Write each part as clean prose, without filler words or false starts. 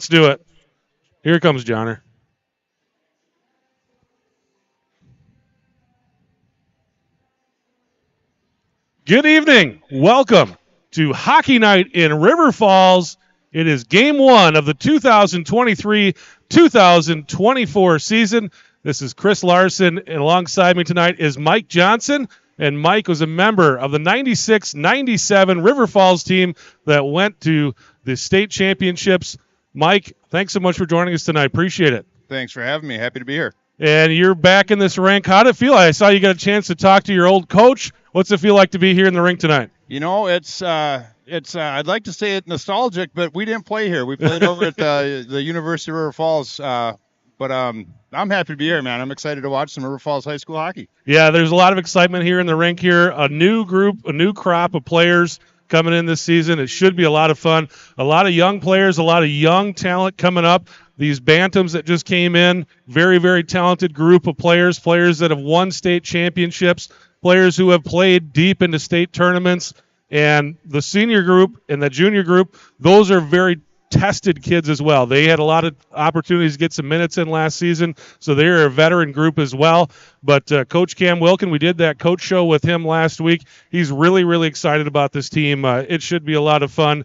Let's do it. Here comes Johnner. Good evening. Welcome to Hockey Night in River Falls. It is game one of the 2023-2024 season. This is Chris Larson, and alongside me tonight is Mike Johnson. And Mike was a member of the 96-97 River Falls team that went to the state championships. Mike, thanks so much for joining us tonight. Appreciate it. Thanks for having me. Happy to be here. And you're back in this rink. How'd it feel? I saw you got a chance to talk to your old coach. What's it feel like to be here in the rink tonight? You know, it's I'd like to say it's nostalgic, but we didn't play here. We played over at the University of River Falls. But I'm happy to be here, man. I'm excited to watch some River Falls high school hockey. Yeah, there's a lot of excitement here in the rink here. A new group, a new crop of players coming in this season. It should be a lot of fun. A lot of young players, a lot of young talent coming up. These Bantams that just came in, very, very talented group of players that have won state championships, players who have played deep into state tournaments. And the senior group and the junior group, those are very tested kids as well. They had a lot of opportunities to get some minutes in last season, so they're a veteran group as well. But Coach Cam Wilkin, we did that coach show with him last week. He's really, really excited about this team. It should be a lot of fun.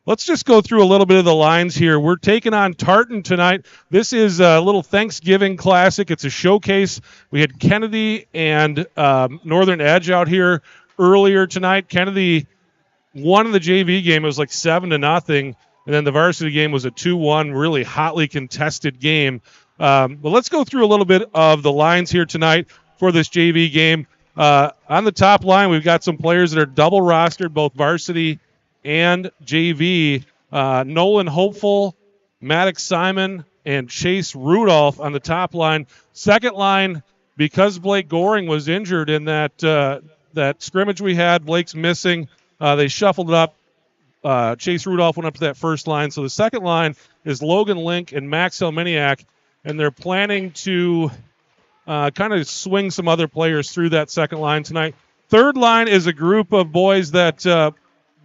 Let's just go through a little bit of the lines here. We're taking on Tartan tonight. This is a little Thanksgiving classic. It's a showcase. We had Kennedy and Northern Edge out here earlier tonight. Kennedy won the JV game. It was like 7-0, and then the varsity game was a 2-1, really hotly contested game. But let's go through a little bit of the lines here tonight for this JV game. On the top line, we've got some players that are double rostered, both varsity and JV. Nolan Hopeful, Maddox Simon, and Chase Rudolph on the top line. Second line, because Blake Goring was injured in that scrimmage we had, Blake's missing. They shuffled it up. Chase Rudolph went up to that first line. So the second line is Logan Link and Max Helminiak, and they're planning to kind of swing some other players through that second line tonight. Third line is a group of boys that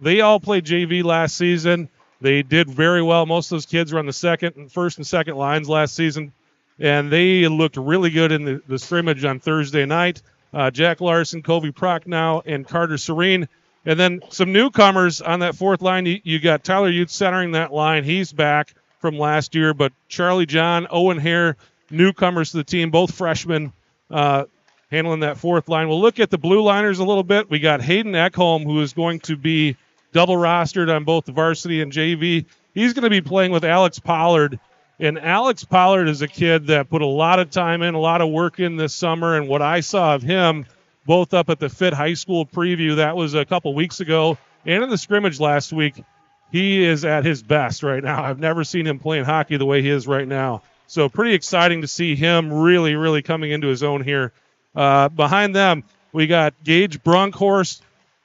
they all played JV last season. They did very well. Most of those kids were on the first and second lines last season, and they looked really good in the scrimmage on Thursday night. Jack Larson, Covey Prochnow, and Carter Serene. And then some newcomers on that fourth line. You got Tyler Utes centering that line. He's back from last year. But Charlie John, Owen Hare, newcomers to the team, both freshmen, handling that fourth line. We'll look at the blue liners a little bit. We got Hayden Ekholm, who is going to be double rostered on both the varsity and JV. He's going to be playing with Alex Pollard. And Alex Pollard is a kid that put a lot of time in, a lot of work in this summer. And what I saw of him, both up at the Fit High School preview, that was a couple weeks ago, and in the scrimmage last week, he is at his best right now. I've never seen him playing hockey the way he is right now. So pretty exciting to see him really, really coming into his own here. Behind them, we got Gage Brunkhorst.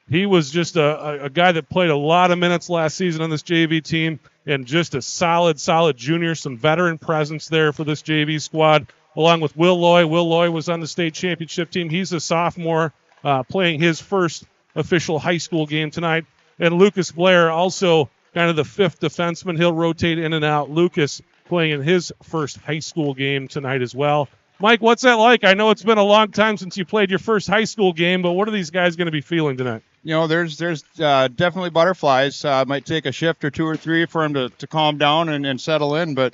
He was just a guy that played a lot of minutes last season on this JV team, and just a solid junior, some veteran presence there for this JV squad, along with Will Loy. Will Loy was on the state championship team. He's a sophomore playing his first official high school game tonight. And Lucas Blair, also kind of the fifth defenseman. He'll rotate in and out. Lucas playing in his first high school game tonight as well. Mike, what's that like? I know it's been a long time since you played your first high school game, but what are these guys going to be feeling tonight? You know, there's definitely butterflies. Might take a shift or two or three for them to calm down and settle in, but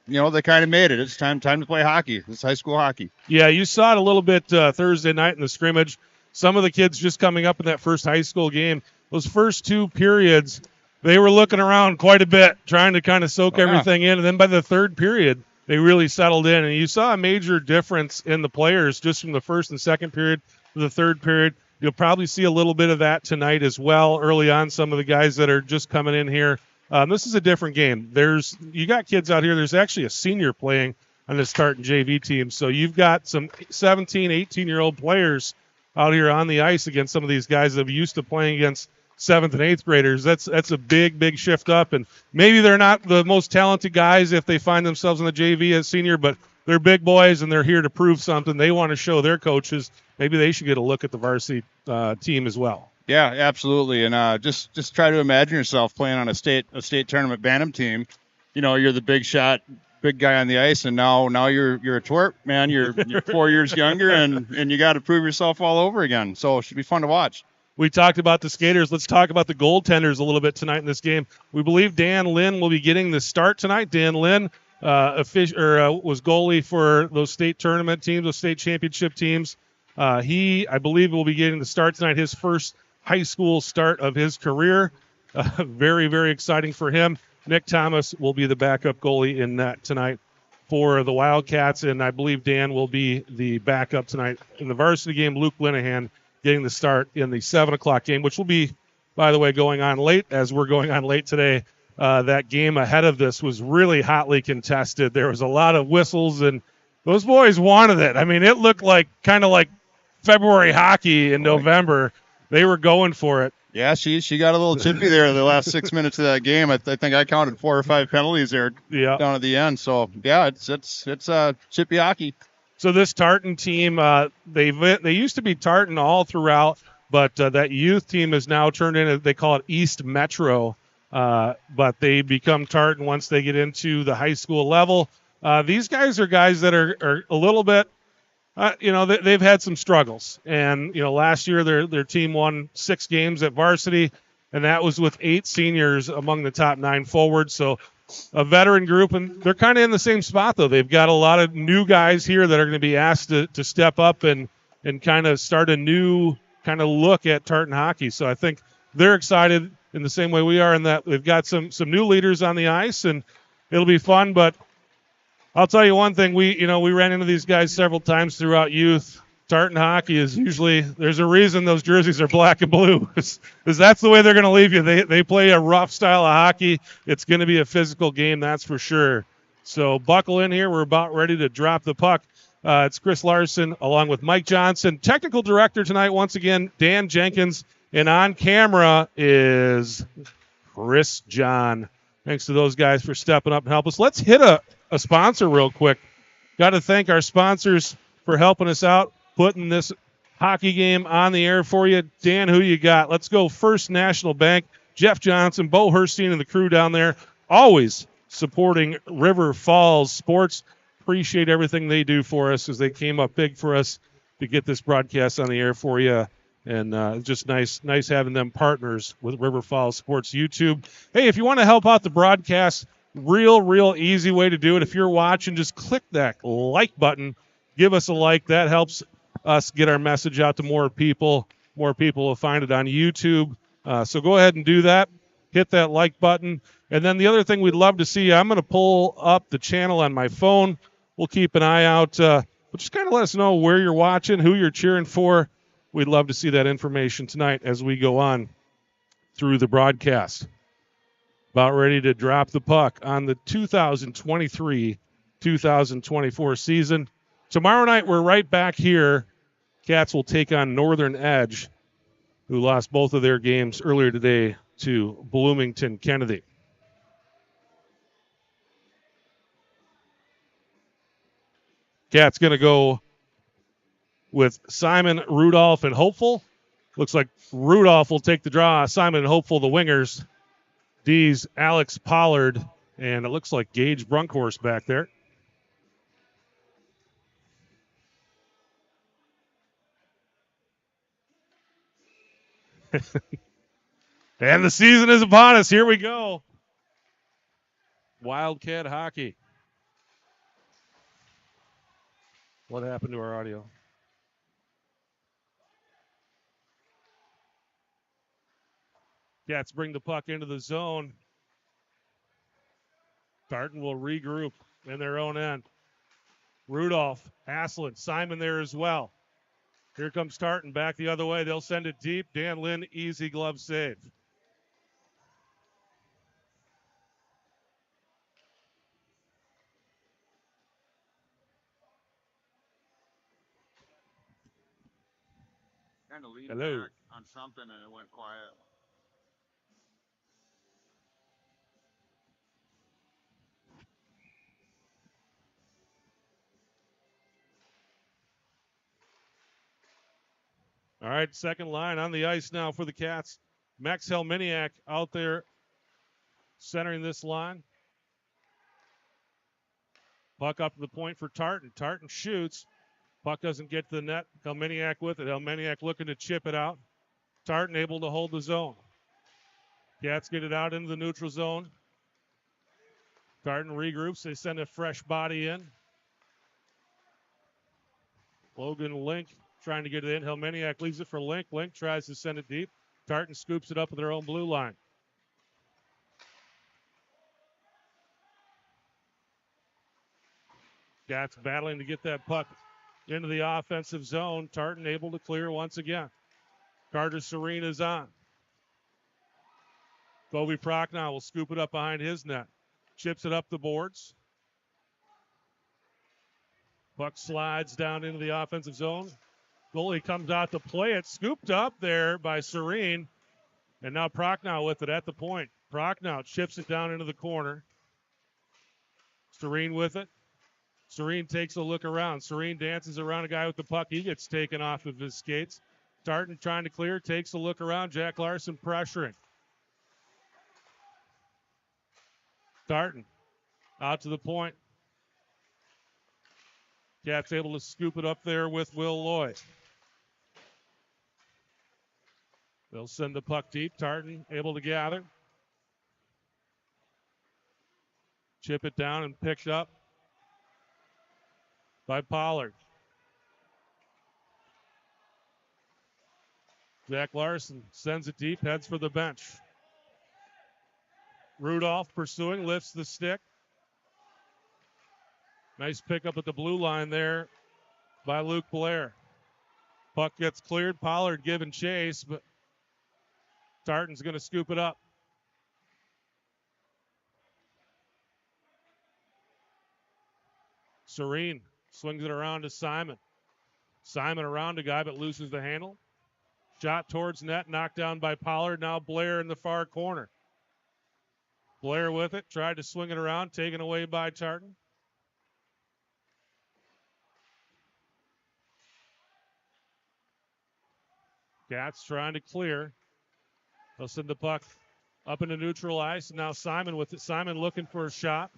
you know, they kind of made it. It's time to play hockey. It's high school hockey. Yeah, you saw it a little bit Thursday night in the scrimmage. Some of the kids just coming up in that first high school game, those first two periods, they were looking around quite a bit, trying to kind of soak everything in. And then by the third period, they really settled in. And you saw a major difference in the players just from the first and second period to the third period. You'll probably see a little bit of that tonight as well early on, some of the guys that are just coming in here. This is a different game. You got kids out here. There's actually a senior playing on this Tartan JV team. So you've got some 17, 18-year-old players out here on the ice against some of these guys that are used to playing against 7th and 8th graders. That's a big shift up. And maybe they're not the most talented guys if they find themselves in the JV as senior, but they're big boys and they're here to prove something. They want to show their coaches maybe they should get a look at the varsity team as well. Yeah, absolutely. And just try to imagine yourself playing on a state tournament bantam team. You're the big shot, big guy on the ice, and now you're a twerp, man. You're 4 years younger, and you got to prove yourself all over again. So it should be fun to watch. We talked about the skaters. Let's talk about the goaltenders a little bit tonight in this game. We believe Dan Lynn will be getting the start tonight. Dan Lynn was goalie for those state tournament teams, those state championship teams. He, I believe, will be getting the start tonight, his first high school start of his career. Very, very exciting for him. Nick Thomas will be the backup goalie in that tonight for the Wildcats, and I believe Dan will be the backup tonight in the varsity game. Luke Linehan getting the start in the 7 o'clock game, which will be, by the way, going on late as we're going on late today. That game ahead of this was really hotly contested. There was a lot of whistles, and those boys wanted it. I mean, it looked like kind of like February hockey in November. They were going for it. Yeah, she got a little chippy there the last 6 minutes of that game. I think I counted 4 or 5 penalties there down at the end. So yeah, it's chippy hockey. So this Tartan team, they used to be Tartan all throughout, but that youth team has now turned into, they call it East Metro, but they become Tartan once they get into the high school level. These guys are guys that are a little bit, they've had some struggles. And, last year their team won 6 games at varsity, and that was with 8 seniors among the top 9 forwards. So a veteran group, and they're kind of in the same spot, though. They've got a lot of new guys here that are going to be asked to step up and kind of start a new kind of look at Tartan hockey. So I think they're excited in the same way we are in that they've got some new leaders on the ice, and it'll be fun. But I'll tell you one thing, we ran into these guys several times throughout youth. Tartan hockey is usually, there's a reason those jerseys are black and blue, because that's the way they're going to leave you. They play a rough style of hockey. It's going to be a physical game, that's for sure. So buckle in here. We're about ready to drop the puck. It's Chris Larson along with Mike Johnson. Technical director tonight, once again, Dan Jenkins. And on camera is Chris John. Thanks to those guys for stepping up and help us. Let's hit a sponsor real quick. Got to thank our sponsors for helping us out, putting this hockey game on the air for you. Dan, who you got? Let's go First National Bank. Jeff Johnson, Bo Herstein, and the crew down there, always supporting River Falls Sports. Appreciate everything they do for us as they came up big for us to get this broadcast on the air for you. And just nice having them partners with River Falls Sports YouTube. Hey, if you want to help out the broadcast, real easy way to do it. If you're watching, just click that like button. Give us a like. That helps us get our message out to more people. More people will find it on YouTube. So go ahead and do that. Hit that like button. And then the other thing we'd love to see, I'm going to pull up the channel on my phone. We'll keep an eye out. But just kind of let us know where you're watching, who you're cheering for. We'd love to see that information tonight as we go on through the broadcast. About ready to drop the puck on the 2023-2024 season. Tomorrow night, we're right back here. Cats will take on Northern Edge, who lost both of their games earlier today to Bloomington Kennedy. Cats going to go with Simon, Rudolph, and Hopeful. Looks like Rudolph will take the draw. Simon and Hopeful, the wingers. D's Alex Pollard, and it looks like Gage Brunkhorst back there. And the season is upon us. Here we go. Wildcat hockey. What happened to our audio? Cats bring the puck into the zone. Tartan will regroup in their own end. Rudolph, Haslund, Simon there as well. Here comes Tartan back the other way. They'll send it deep. Dan Lynn, easy glove save. Kind of leaned Hello. back on something and it went quiet. All right, second line on the ice now for the Cats. Max Helminiak out there centering this line. Puck up to the point for Tartan. Tartan shoots. Puck doesn't get to the net. Helminiak with it. Helminiak looking to chip it out. Tartan able to hold the zone. Cats get it out into the neutral zone. Tartan regroups. They send a fresh body in. Logan Link trying to get it in. Helminiak leaves it for Link. Link tries to send it deep. Tartan scoops it up with their own blue line. Cats battling to get that puck into the offensive zone. Tartan able to clear once again. Carter Serene is on. Kobe Prochnow will scoop it up behind his net. Chips it up the boards. Puck slides down into the offensive zone. Goalie comes out to play it. Scooped up there by Serene. And now Prochnow with it at the point. Prochnow chips it down into the corner. Serene with it. Serene takes a look around. Serene dances around a guy with the puck. He gets taken off of his skates. Tartan trying to clear. Takes a look around. Jack Larson pressuring. Tartan out to the point. Cats able to scoop it up there with Will Lloyd. They'll send the puck deep. Tartan able to gather. Chip it down and picked up by Pollard. Jack Larson sends it deep, heads for the bench. Rudolph pursuing, lifts the stick. Nice pickup at the blue line there by Luke Blair. Puck gets cleared. Pollard giving chase, but Tartan's going to scoop it up. Serene swings it around to Simon. Simon around a guy but loses the handle. Shot towards net, knocked down by Pollard. Now Blair in the far corner. Blair with it, tried to swing it around, taken away by Tartan. Cats trying to clear. They'll send the puck up into neutral ice. Now Simon with it. Simon looking for a shot.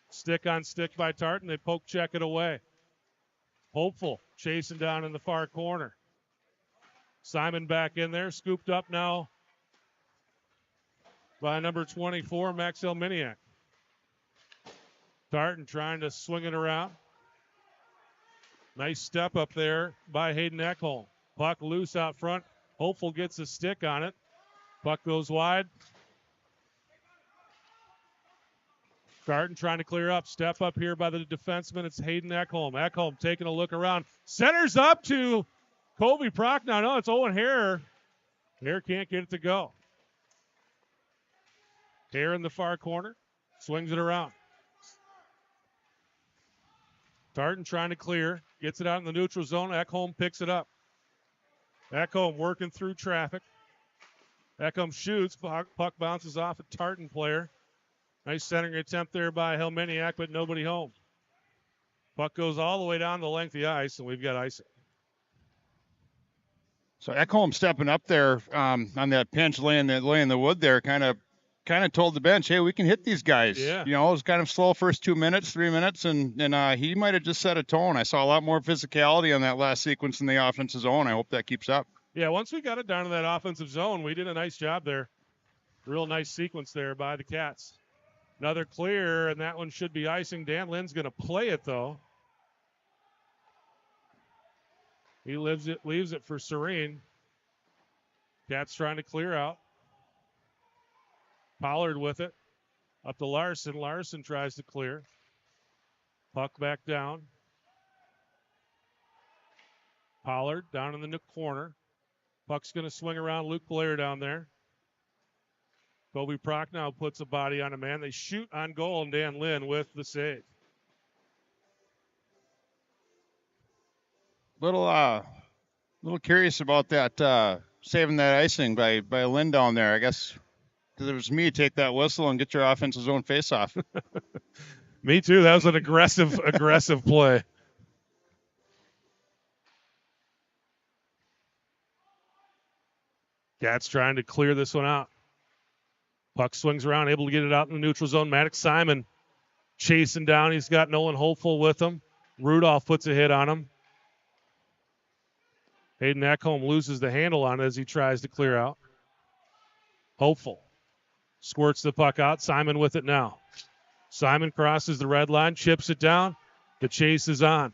Stick on stick by Tartan. They poke check it away. Hopeful chasing down in the far corner. Simon back in there. Scooped up now by number 24, Max Helminiak. Tartan trying to swing it around. Nice step up there by Hayden Ekholm. Puck loose out front. Hopeful gets a stick on it. Puck goes wide. Tartan trying to clear up. Step up here by the defenseman. It's Hayden Ekholm. Ekholm taking a look around. Centers up to Kobe Prochnow. No, it's Owen Hare. Hare can't get it to go. Hare in the far corner. Swings it around. Tartan trying to clear. Gets it out in the neutral zone. Ekholm picks it up. Ekholm working through traffic. Ekholm shoots. Puck bounces off a Tartan player. Nice centering attempt there by Helminiak, but nobody home. Puck goes all the way down the length of the ice, and we've got icing. So Ekholm stepping up there on that pinch, laying the wood there, kind of told the bench, hey, we can hit these guys. Yeah. You know, it was kind of slow first 2 minutes, 3 minutes, and he might have just set a tone. I saw a lot more physicality on that last sequence in the offensive zone. I hope that keeps up. Yeah, once we got it down to that offensive zone, we did a nice job there. Real nice sequence there by the Cats. Another clear, and that one should be icing. Dan Lynn's going to play it, though. He leaves it for Serene. Cats trying to clear out. Pollard with it. Up to Larson. Larson tries to clear. Puck back down. Pollard down in the corner. Puck's going to swing around. Luke Blair down there. Kobe Prochnow puts a body on a man. They shoot on goal, and Dan Lynn with the save. Little curious about that saving that icing by Lynn down there. I guess because it was me, take that whistle and get your offensive zone face off. Me too. That was an aggressive play. Cats trying to clear this one out. Puck swings around, able to get it out in the neutral zone. Maddox Simon chasing down. He's got Nolan Hopeful with him. Rudolph puts a hit on him. Hayden Ekholm loses the handle on it as he tries to clear out. Hopeful squirts the puck out. Simon with it now. Simon crosses the red line, chips it down. The chase is on.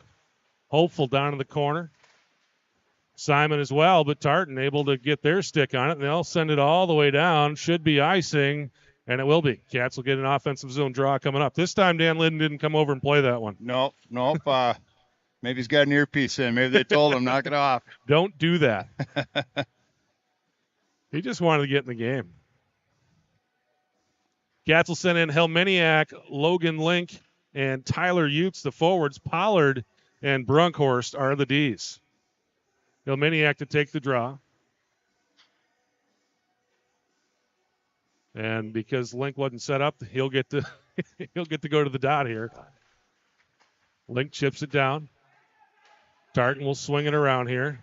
Hopeful down in the corner. Simon as well, but Tartan able to get their stick on it, and they'll send it all the way down. Should be icing, and it will be. Cats will get an offensive zone draw coming up. This time, Dan Linden didn't come over and play that one. Nope. Maybe he's got an earpiece in. Maybe they told him, knock it off. Don't do that. He just wanted to get in the game. Cats will send in Helmeniak, Logan Link, and Tyler Utes, the forwards. Pollard and Brunkhorst are the Ds. Helmeniak to take the draw. And because Link wasn't set up, he'll get to go to the dot here. Link chips it down. Tartan will swing it around here.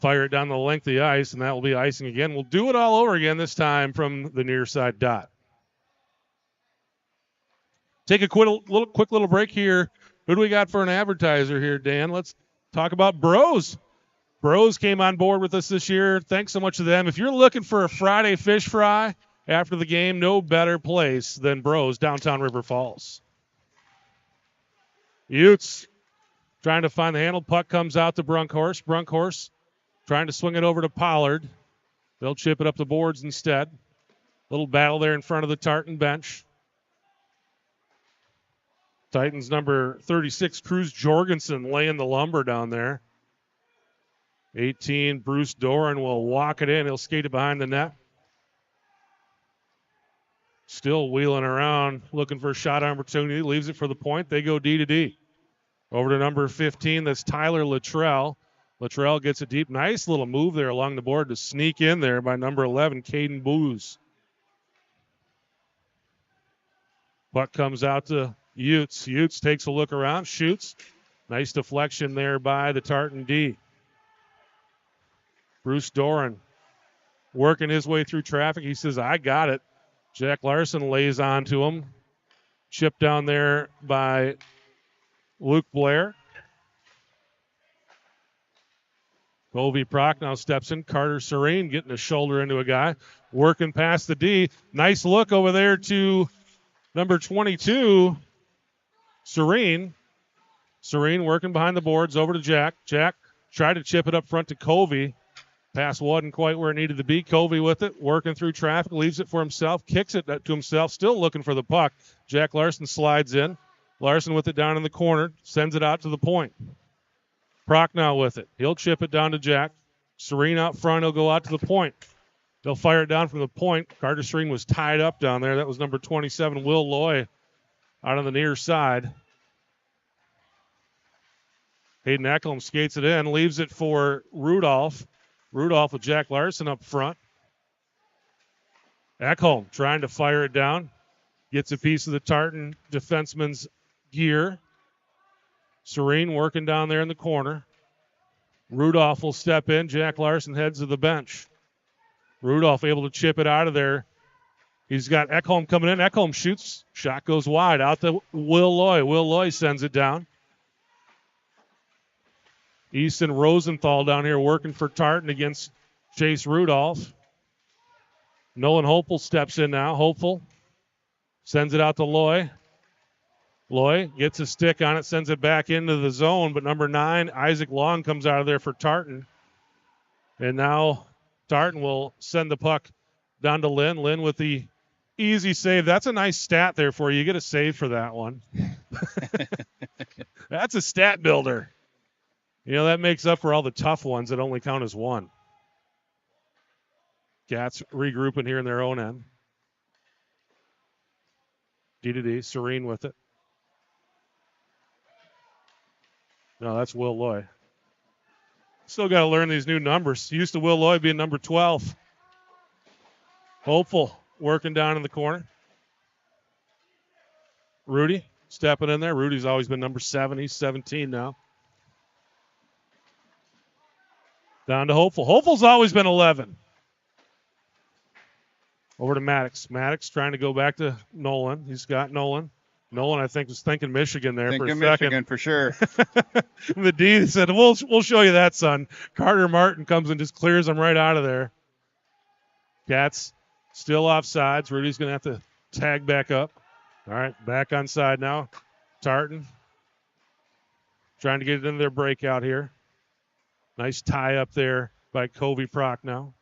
Fire it down the length of the ice, and that will be icing again. We'll do it all over again this time from the near side dot. Take a quick little break here. Who do we got for an advertiser here, Dan? Let's talk about Bros. Bros came on board with us this year. Thanks so much to them. If you're looking for a Friday fish fry after the game, no better place than Bros, downtown River Falls. Utes trying to find the handle. Puck comes out to Brunkhorst. Brunkhorst trying to swing it over to Pollard. They'll chip it up the boards instead. Little battle there in front of the Tartan bench. Titans number 36, Cruz Jorgensen, laying the lumber down there. 18, Bruce Doran will walk it in. He'll skate it behind the net. Still wheeling around, looking for a shot opportunity. Leaves it for the point. They go D to D. Over to number 15, that's Tyler Luttrell. Luttrell gets a deep, nice little move there along the board to sneak in there by number 11, Caden Booz. Puck comes out to Utes. Utes takes a look around, shoots. Nice deflection there by the Tartan D. Bruce Doran working his way through traffic. He says, I got it. Jack Larson lays on to him. Chip down there by Luke Blair. Colby Prock now steps in. Carter Serene getting a shoulder into a guy. Working past the D. Nice look over there to number 22, Serene. Serene working behind the boards over to Jack. Jack tried to chip it up front to Covey. Pass wasn't quite where it needed to be. Covey with it, working through traffic, leaves it for himself, kicks it to himself, still looking for the puck. Jack Larson slides in. Larson with it down in the corner, sends it out to the point. Prock now with it. He'll chip it down to Jack. Serene out front, he'll go out to the point. They'll fire it down from the point. Carter Serene was tied up down there. That was number 27, Will Loy, out on the near side. Hayden Ekholm skates it in, leaves it for Rudolph. Rudolph with Jack Larson up front. Ekholm trying to fire it down. Gets a piece of the Tartan defenseman's gear. Serene working down there in the corner. Rudolph will step in. Jack Larson heads to the bench. Rudolph able to chip it out of there. He's got Ekholm coming in. Ekholm shoots. Shot goes wide. Out to Will Loy. Will Loy sends it down. Easton Rosenthal down here working for Tartan against Chase Rudolph. Nolan Hopeful steps in now. Hopeful sends it out to Loy. Loy gets a stick on it, sends it back into the zone, but number 9, Isaac Long, comes out of there for Tartan. And now Tartan will send the puck down to Lynn. Lynn with the easy save. That's a nice stat there for you. You get a save for that one. That's a stat builder. You know, that makes up for all the tough ones that only count as one. Cats regrouping here in their own end. D to D, Serene with it. No, that's Will Loy. Still got to learn these new numbers. Used to Will Loy being number 12. Hopeful working down in the corner. Rudy stepping in there. Rudy's always been number 7. He's 17 now. Down to Hopeful. Hopeful's always been 11. Over to Maddox. Maddox trying to go back to Nolan. He's got Nolan. Nolan, I think, was thinking Michigan there for a second. Michigan for sure. The D said, we'll show you that, son. Carter Martin comes and just clears him right out of there. Cats still offsides. Rudy's going to have to tag back up. All right, back on side now. Tartan trying to get it into their breakout here. Nice tie up there by Covey Prock now.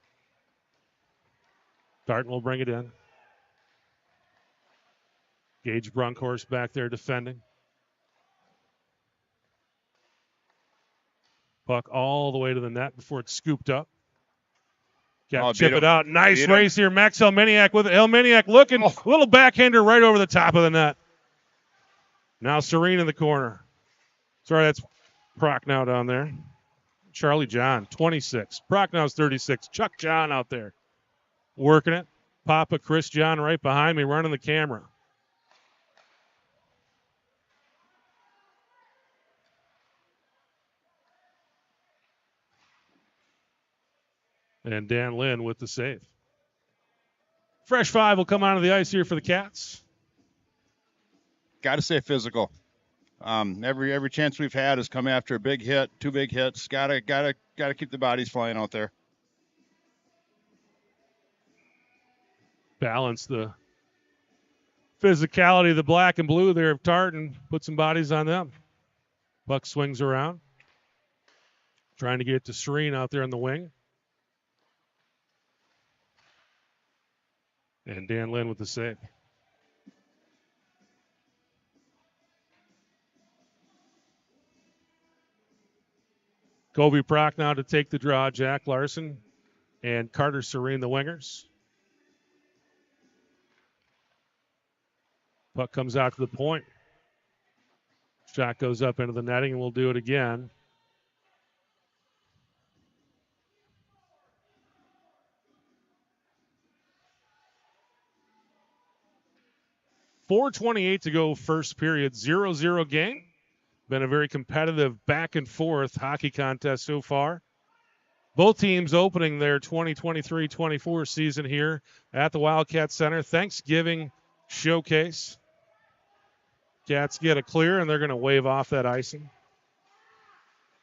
Tartan will bring it in. Gage Brunkhorst back there defending. Puck all the way to the net before it's scooped up. Got to chip it out. Nice race here. Max Helminiak with it. Helminiak looking. Little backhander right over the top of the net. Now Serene in the corner. Sorry, that's Prochnow down there. Charlie John, 26. Prochnow's 36. Chuck John out there working it. Papa Chris John right behind me running the camera. And Dan Lynn with the save. Fresh five will come onto the ice here for the Cats. Got to stay physical. Every chance we've had has come after a big hit, 2 big hits. Got to keep the bodies flying out there. Balance the physicality of the black and blue there of Tartan. Put some bodies on them. Puck swings around. Trying to get it to Serene out there on the wing. And Dan Lynn with the save. Kobe Prock now to take the draw. Jack Larson and Carter Serene, the wingers. Puck comes out to the point. Shot goes up into the netting, and we'll do it again. .428 to go first period, 0-0 game. Been a very competitive back and forth hockey contest so far. Both teams opening their 2023-24 season here at the Wildcat Center. Thanksgiving showcase. Cats get a clear, and they're going to wave off that icing.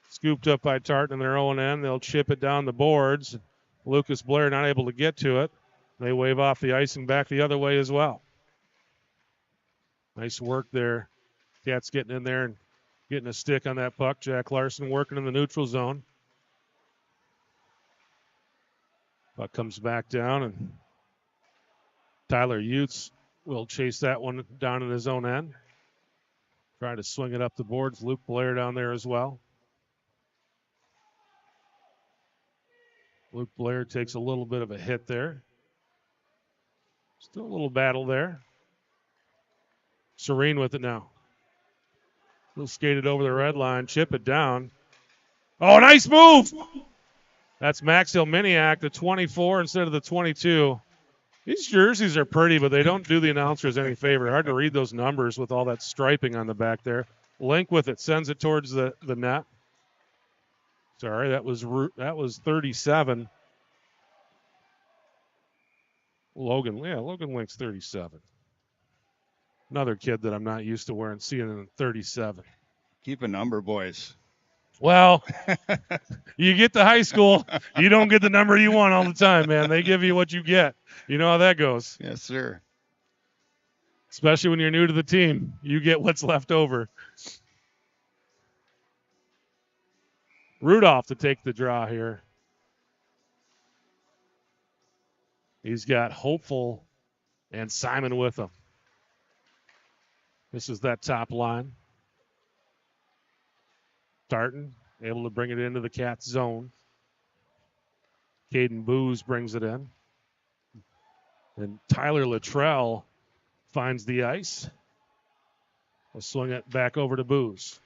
Scooped up by Tartan in their own end. They'll chip it down the boards. Lucas Blair not able to get to it. They wave off the icing back the other way as well. Nice work there. Cats getting in there and getting a stick on that puck. Jack Larson working in the neutral zone. Puck comes back down, and Tyler Utes will chase that one down in his own end. Try to swing it up the boards. Luke Blair down there as well. Luke Blair takes a little bit of a hit there. Still a little battle there. Serene with it now. He'll skate it over the red line, chip it down. Oh, nice move! That's Max Helminiak, the 24 instead of the 22. These jerseys are pretty, but they don't do the announcers any favor. Hard to read those numbers with all that striping on the back there. Link with it, sends it towards the net. Sorry, that was 37. Logan Link's 37. Another kid that I'm not used to seeing in 37. Keep a number, boys. Well, you get to high school, you don't get the number you want all the time, man. They give you what you get. You know how that goes. Yes, sir. Especially when you're new to the team. You get what's left over. Rudolph to take the draw here. He's got Hopeful and Simon with him. This is that top line. Tartan able to bring it into the Cats zone. Caden Booz brings it in. And Tyler Luttrell finds the ice. We'll swing it back over to Booz.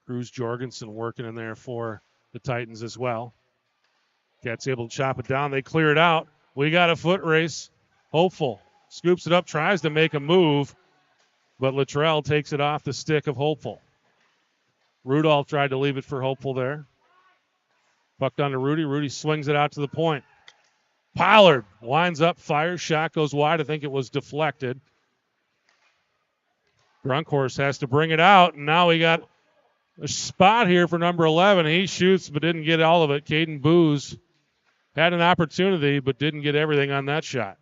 Cruz Jorgensen working in there for the Titans as well. Cats able to chop it down. They clear it out. We got a foot race. Hopeful scoops it up, tries to make a move, but Luttrell takes it off the stick of Hopeful. Rudolph tried to leave it for Hopeful there. Puck down to Rudy. Rudy swings it out to the point. Pollard winds up, fires, shot goes wide. I think it was deflected. Brunkhorst has to bring it out, and now we got a spot here for number 11. He shoots but didn't get all of it. Caden Booz had an opportunity but didn't get everything on that shot.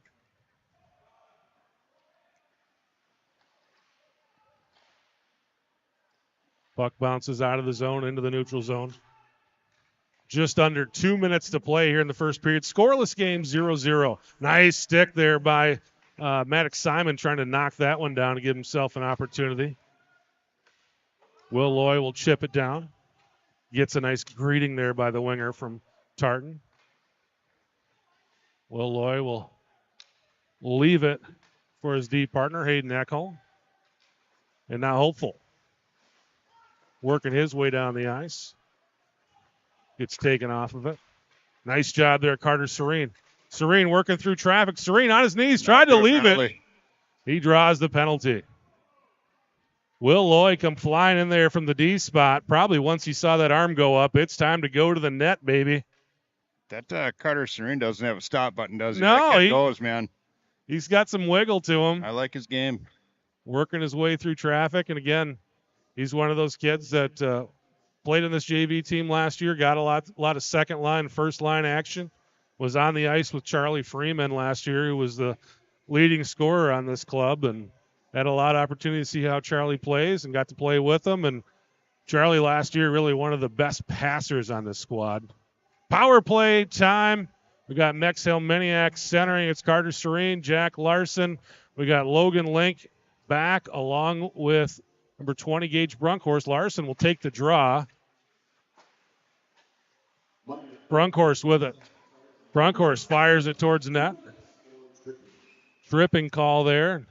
Puck bounces out of the zone into the neutral zone. Just under 2 minutes to play here in the first period. Scoreless game, 0-0. Nice stick there by Maddox Simon trying to knock that one down to give himself an opportunity. Will Loy will chip it down. Gets a nice greeting there by the winger from Tartan. Will Loy will leave it for his D partner, Hayden Eckholm. And now Hopeful working his way down the ice. Gets taken off of it. Nice job there, Carter Serene. Serene working through traffic. Serene on his knees, tried to leave it. He draws the penalty. Will Loy come flying in there from the D spot. Probably once he saw that arm go up, it's time to go to the net, baby. That Carter Serene doesn't have a stop button, does he? No, he goes, man. He's got some wiggle to him. I like his game. Working his way through traffic, and again, he's one of those kids that played in this JV team last year, got a lot of second line, first line action. Was on the ice with Charlie Freeman last year, who was the leading scorer on this club, and had a lot of opportunity to see how Charlie plays and got to play with him. And Charlie last year really one of the best passers on this squad. Power play time. We got Mex Helmeniak centering. It's Carter Serene, Jack Larson. We got Logan Link back along with number 20, Gage Brunkhorst. Larson will take the draw. Brunkhorst with it. Brunkhorst fires it towards the net. Tripping call there.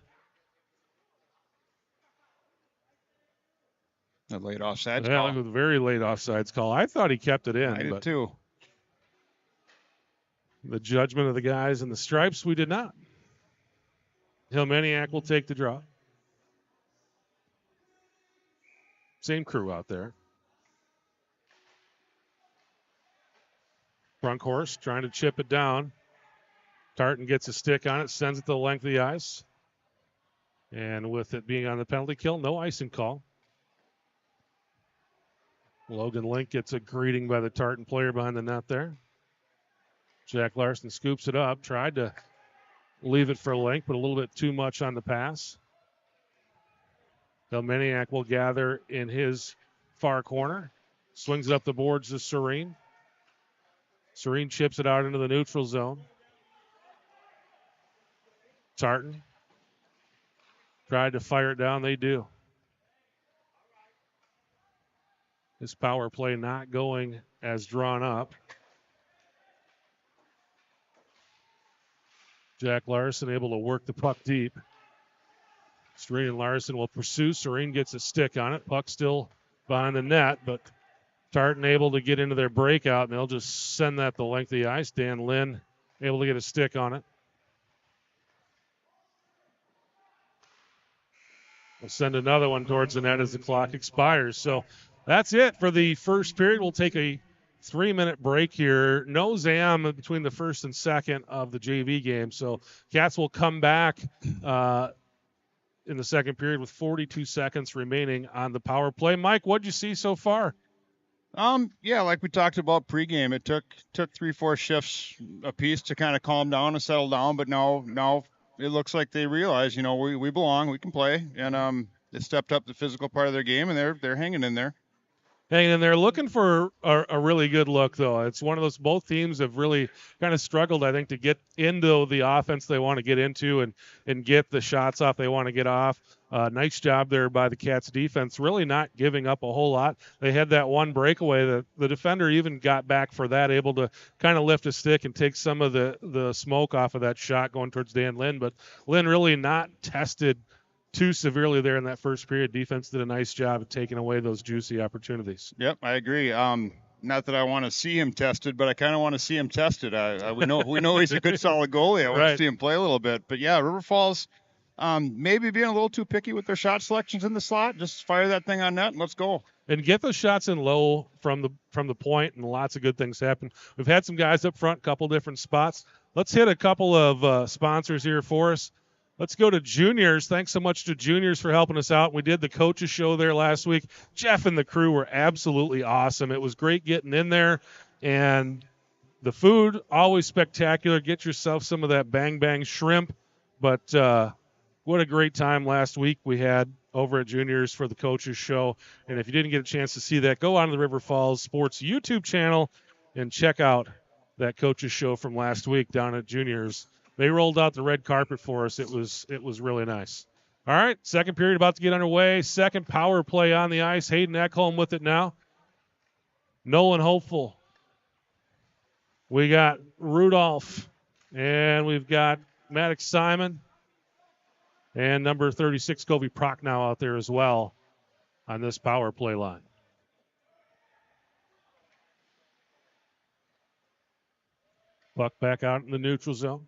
A late offsides Yeah, call. it was a very late offsides call. I thought he kept it in. I did too. The judgment of the guys in the stripes, we did not. Helmeniak will take the draw. Same crew out there. Brunkhorst trying to chip it down. Tartan gets a stick on it, sends it the length of the ice. And with it being on the penalty kill, no icing call. Logan Link gets a greeting by the Tartan player behind the net there. Jack Larson scoops it up, tried to leave it for Link, but a little bit too much on the pass. Helmeniak will gather in his far corner. Swings it up the boards to Serene. Serene chips it out into the neutral zone. Tartan tried to fire it down. They do. This power play not going as drawn up. Jack Larson able to work the puck deep. Serene and Larson will pursue. Serene gets a stick on it. Puck still behind the net, but Tartan able to get into their breakout, and they'll just send that the length of the ice. Dan Lynn able to get a stick on it. We'll send another one towards the net as the clock expires. So that's it for the first period. We'll take a 3-minute break here. No ZAM between the first and second of the JV game. So Cats will come back in the second period with 42 seconds remaining on the power play. Mike, what'd you see so far? Yeah, like we talked about pregame, it took 3-4 shifts a piece to kind of calm down and settle down, but now it looks like they realize, we belong, we can play, and they stepped up the physical part of their game, and they're hanging in there. And they're looking for a really good look, though. It's one of those, both teams have really kind of struggled, I think, to get into the offense they want to get into and get the shots off they want to get off. Nice job there by the Cats defense, really not giving up a whole lot. They had that one breakaway that the defender even got back for that, able to kind of lift a stick and take some of the smoke off of that shot going towards Dan Lynn. But Lynn really not tested too severely there in that first period. Defense did a nice job of taking away those juicy opportunities. Yep, I agree. Not that I want to see him tested, but I kind of want to see him tested. We know he's a good, solid goalie. I want to see him play a little bit. But yeah, River Falls maybe being a little too picky with their shot selections in the slot. Just fire that thing on net and let's go. and get those shots in low from the point, and lots of good things happen. We've had some guys up front, couple different spots. Let's hit a couple of sponsors here for us. Let's go to Juniors. Thanks so much to Juniors for helping us out. We did the coaches show there last week. Jeff and the crew were absolutely awesome. It was great getting in there, and the food, always spectacular. Get yourself some of that Bang Bang shrimp. But what a great time last week we had over at Juniors for the coaches show. And if you didn't get a chance to see that, go on to the River Falls Sports YouTube channel and check out that coaches show from last week down at Juniors. They rolled out the red carpet for us. It was really nice. All right, second period about to get underway. Second power play on the ice. Hayden Ekholm with it now. Nolan Hopeful. We got Rudolph, and we've got Maddox Simon, and number 36, Kobe Prochnow out there as well on this power play line. Puck back out in the neutral zone.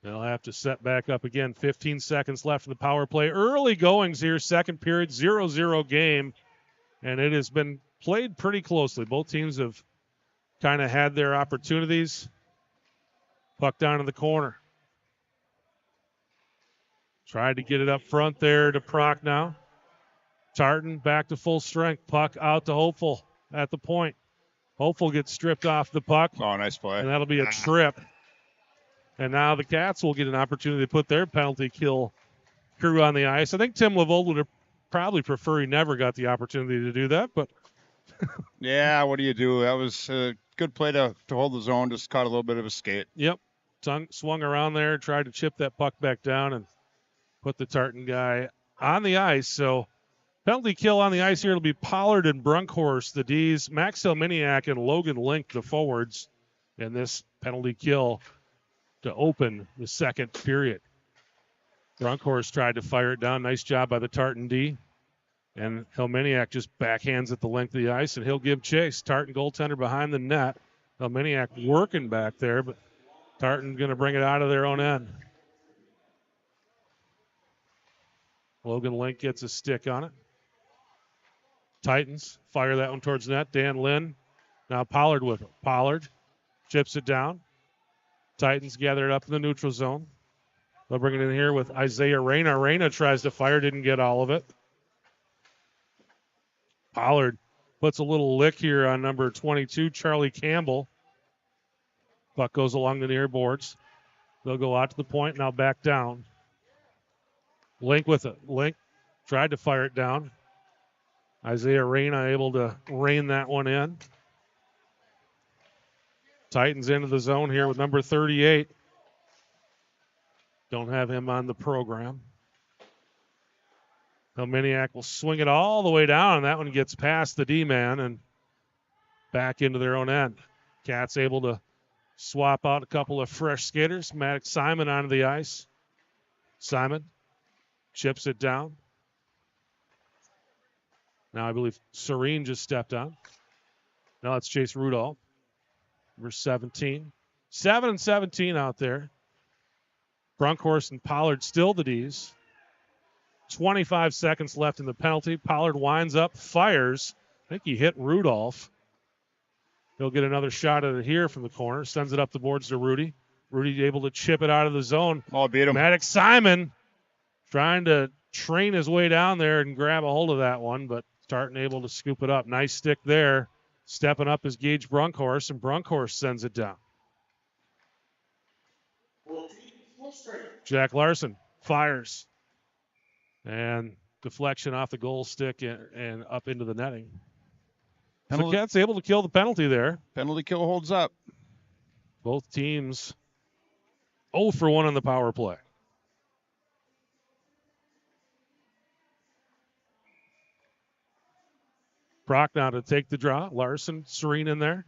They'll have to set back up again. 15 seconds left in the power play. Early goings here, second period, 0-0 game, and it has been played pretty closely. Both teams have kind of had their opportunities. Puck down in the corner. Tried to get it up front there to Prochnow. Tartan back to full strength. Puck out to Hopeful at the point. Hopeful gets stripped off the puck. Oh, nice play. And that'll be a trip. And now the Cats will get an opportunity to put their penalty kill crew on the ice. I think Tim Levold would have probably prefer he never got the opportunity to do that, but yeah, what do you do? That was a good play to hold the zone, just caught a little bit of a skate. Yep. Swung around there, tried to chip that puck back down and put the Tartan guy on the ice. So penalty kill on the ice here. It'll be Pollard and Brunkhorst, the Ds, Max Helminiak and Logan Link, the forwards, in this penalty kill to open the second period. Brunkhorst tried to fire it down. Nice job by the Tartan D. And Helminiak just backhands at the length of the ice, and he'll give chase. Tartan goaltender behind the net. Helminiak working back there, but Tartan going to bring it out of their own end. Logan Link gets a stick on it. Titans fire that one towards net. Dan Lynn. Now Pollard with it. Pollard chips it down. Titans gather it up in the neutral zone. They'll bring it in here with Isaiah Reyna. Reyna tries to fire, didn't get all of it. Pollard puts a little lick here on number 22, Charlie Campbell. Puck goes along the near boards. They'll go out to the point, now back down. Link with it. Link tried to fire it down. Isaiah Reyna able to rein that one in. Titans into the zone here with number 38. Don't have him on the program. Helminiak will swing it all the way down. That one gets past the D-man and back into their own end. Cats able to swap out a couple of fresh skaters. Maddox Simon onto the ice. Simon chips it down. Now I believe Serene just stepped on. Now let's chase Rudolph. Number 17. 7-17 out there. Brunkhorst and Pollard still the Ds. 25 seconds left in the penalty. Pollard winds up, fires. I think he hit Rudolph. He'll get another shot at it here from the corner. Sends it up the boards to Rudy. Rudy able to chip it out of the zone. Oh, beat him. Maddox Simon trying to train his way down there and grab a hold of that one, but Tartan able to scoop it up. Nice stick there. Stepping up is Gage Brunkhorst, and Brunkhorst sends it down. Jack Larson fires. And deflection off the goal stick and up into the netting. So Cats able to kill the penalty there. Penalty kill holds up. Both teams 0 for 1 on the power play. Prochnow to take the draw. Larson, Serene in there.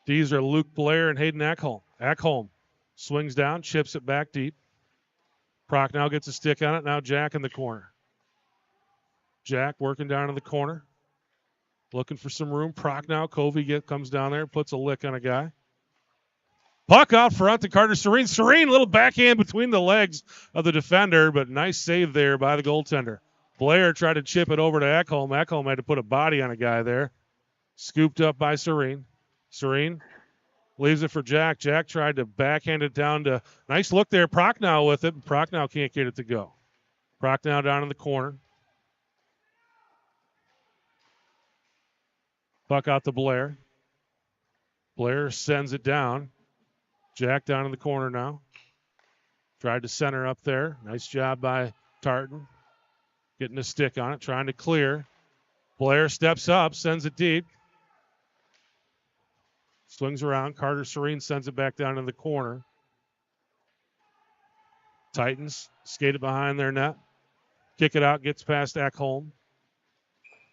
These are Luke Blair and Hayden Ekholm. Ekholm swings down, chips it back deep. Prochnow gets a stick on it. Now Jack in the corner. Jack working down in the corner. Looking for some room. Prochnow, Covey comes down there, puts a lick on a guy. Puck out front to Carter Serene. Serene, little backhand between the legs of the defender, but nice save there by the goaltender. Blair tried to chip it over to Ekholm. Ekholm had to put a body on a guy there. Scooped up by Serene. Serene leaves it for Jack. Jack tried to backhand it down to, nice look there. Prochnow with it. Prochnow can't get it to go. Prochnow down in the corner. Puck out to Blair. Blair sends it down. Jack down in the corner now. Tried to center up there. Nice job by Tartan. Getting a stick on it, trying to clear. Blair steps up, sends it deep. Swings around. Carter Serene sends it back down in the corner. Titans skate it behind their net. Kick it out, gets past Ekholm.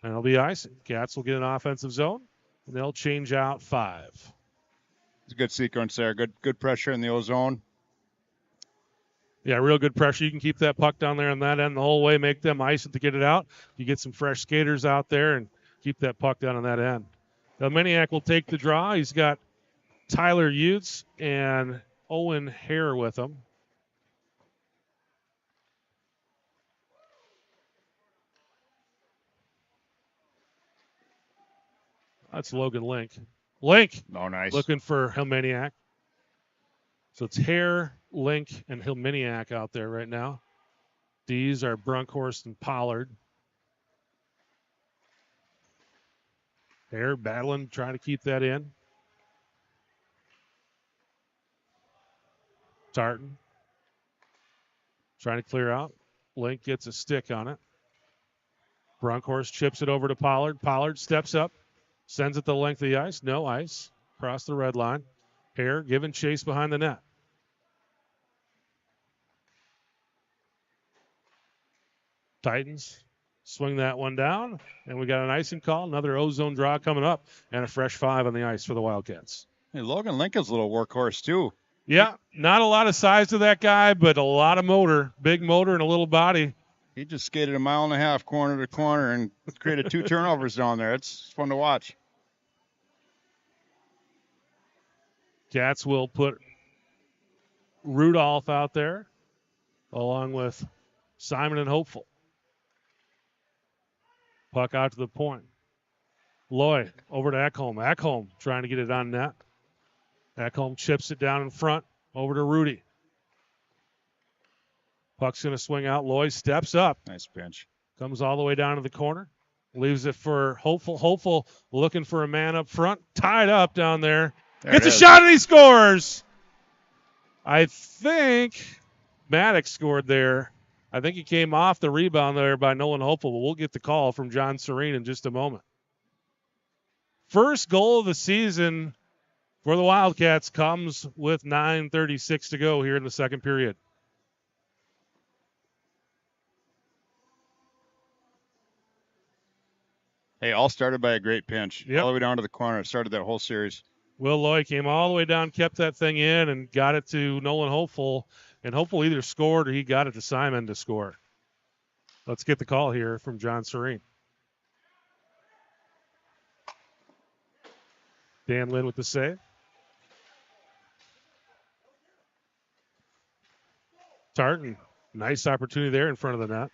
And it'll be icing. Cats will get an offensive zone, and they'll change out 5. It's a good sequence there. Good pressure in the O-zone. Yeah, real good pressure. You can keep that puck down there on that end the whole way, make them ice it to get it out. You get some fresh skaters out there and keep that puck down on that end. Helminiak will take the draw. He's got Tyler Utes and Owen Hare with him. That's Logan Link. Link. Oh, nice. Looking for Helminiak. So it's Hare, Link, and Helminiak out there right now. These are Brunkhorst and Pollard. Hare battling, trying to keep that in. Tartan trying to clear out. Link gets a stick on it. Brunkhorst chips it over to Pollard. Pollard steps up, sends it the length of the ice. No ice. Across the red line. Hare giving chase behind the net. Titans swing that one down, and we got an icing call. Another O-zone draw coming up, and a fresh 5 on the ice for the Wildcats. Hey, Logan Lincoln's a little workhorse, too. Yeah, not a lot of size to that guy, but a lot of motor. Big motor and a little body. He just skated 1.5 miles corner to corner and created 2 turnovers down there. It's fun to watch. Cats will put Rudolph out there, along with Simon and Hopeful. Puck out to the point. Lloyd over to Ekholm. Ekholm trying to get it on net. Ekholm chips it down in front over to Rudy. Puck's going to swing out. Lloyd steps up. Nice pinch. Comes all the way down to the corner. Leaves it for Hopeful. Hopeful looking for a man up front. Tied up down there. Gets a shot and he scores. I think Maddox scored there. I think he came off the rebound there by Nolan Hopeful, but we'll get the call from John Serene in just a moment. First goal of the season for the Wildcats comes with 9:36 to go here in the second period. Hey, all started by a great pinch. Yep. All the way down to the corner. It started that whole series. Will Lloyd came all the way down, kept that thing in, and got it to Nolan Hopeful. And Hopeful either scored or he got it to Simon to score. Let's get the call here from John Serene. Dan Lynn with the save. Tartan, nice opportunity there in front of the net.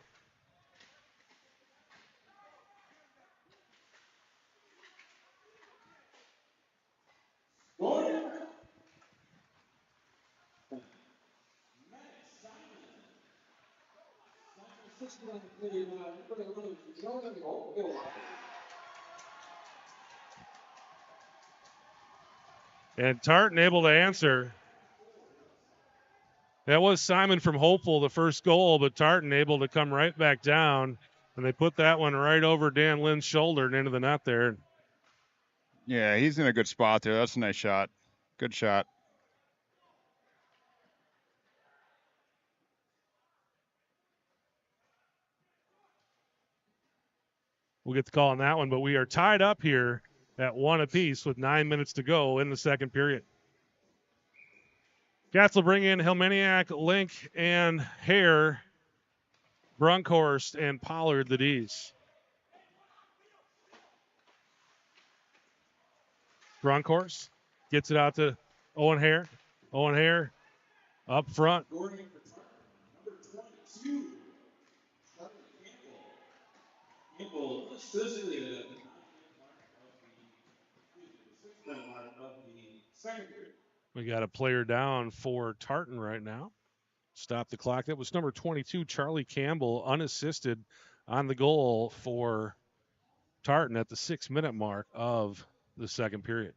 And Tartan able to answer. That was Simon from Hopeful, the first goal, but Tartan able to come right back down, and they put that one right over Dan Lynn's shoulder and into the net there. Yeah, he's in a good spot there. That's a nice shot. Good shot. We'll get the call on that one, but we are tied up here at 1 apiece with 9 minutes to go in the second period. Cats will bring in Helminiak, Link, and Hare, Brunkhorst, and Pollard, the Ds. Brunkhorst gets it out to Owen Hare. Owen Hare up front. We got a player down for Tartan right now. Stop the clock. That was number 22, Charlie Campbell, unassisted on the goal for Tartan at the 6-minute mark of the second period.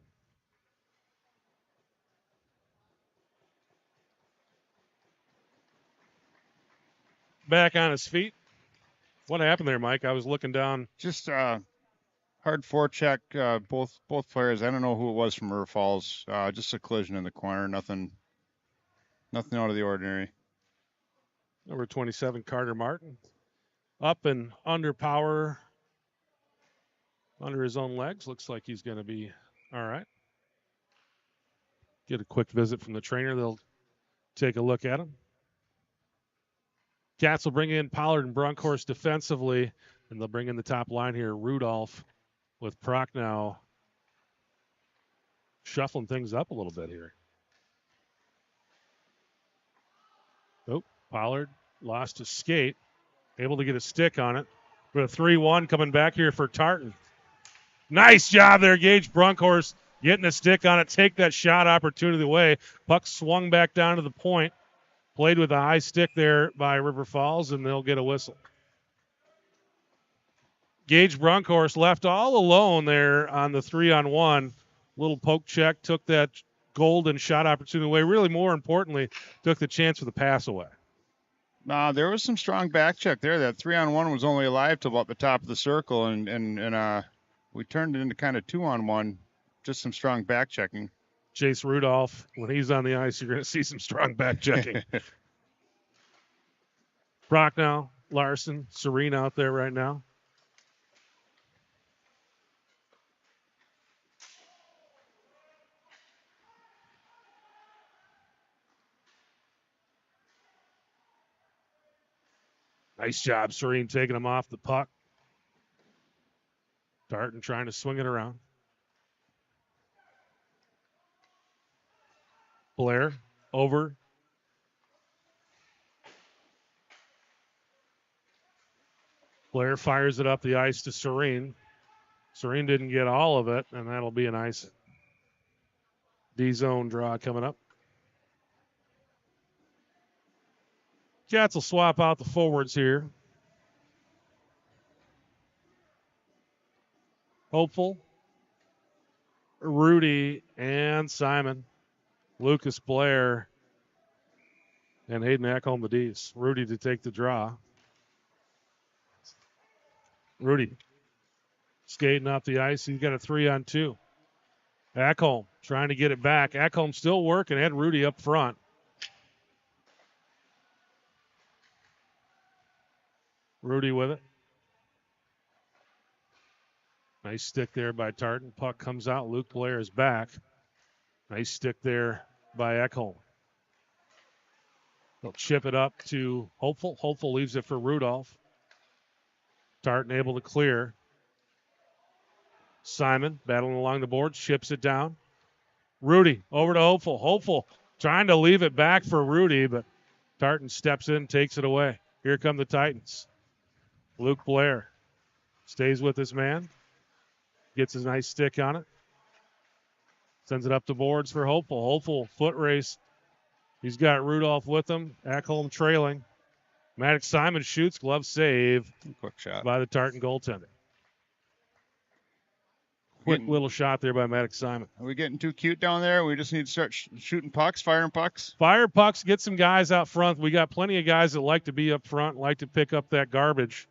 Back on his feet. What happened there, Mike? I was looking down. Just hard forecheck. Both players. I don't know who it was from River Falls. Just a collision in the corner. Nothing out of the ordinary. Number 27, Carter Martin. Up and under power, under his own legs. Looks like he's going to be all right. Get a quick visit from the trainer. They'll take a look at him. Cats will bring in Pollard and Bronkhorst defensively, and they'll bring in the top line here, Rudolph, with Prochnow shuffling things up a little bit here. Oh, Pollard lost his skate, able to get a stick on it. With a 3-1 coming back here for Tartan. Nice job there, Gage Bronkhorst, getting a stick on it, take that shot opportunity away. Puck swung back down to the point. Played with a high stick there by River Falls, and they'll get a whistle. Gage Bronkhorst left all alone there on the 3-on-1. Little poke check, took that golden shot opportunity away. Really, more importantly, took the chance for the pass away. There was some strong back check there. That 3-on-1 was only alive to about the top of the circle, and we turned it into kind of 2-on-1. Just some strong back checking. Chase Rudolph, when he's on the ice, you're going to see some strong back checking. Prochnow, Larson, Serene out there right now. Nice job, Serene, taking him off the puck. Tartan trying to swing it around. Blair over. Blair fires it up the ice to Serene. Serene didn't get all of it, and that'll be a nice D-zone draw coming up. Cats will swap out the forwards here. Hopeful, Rudy, and Simon. Lucas Blair and Hayden Ekholm the D's. Rudy to take the draw. Rudy skating off the ice. He's got a 3-on-2. Ekholm trying to get it back. Ekholm still working. Had Rudy up front. Rudy with it. Nice stick there by Tartan. Puck comes out. Luke Blair is back. Nice stick there by Ekholm. They'll chip it up to Hopeful. Hopeful leaves it for Rudolph. Tartan able to clear. Simon battling along the board, chips it down. Rudy over to Hopeful. Hopeful trying to leave it back for Rudy, but Tartan steps in, takes it away. Here come the Titans. Luke Blair stays with his man. Gets his nice stick on it. Sends it up the boards for Hopeful. Hopeful foot race. He's got Rudolph with him. Ekholm trailing. Maddox Simon shoots. Glove save. Quick shot by the Tartan goaltender. Quick little shot there by Maddox Simon. Are we getting too cute down there? We just need to start shooting pucks, firing pucks? Fire pucks, get some guys out front. We got plenty of guys that like to be up front, like to pick up that garbage.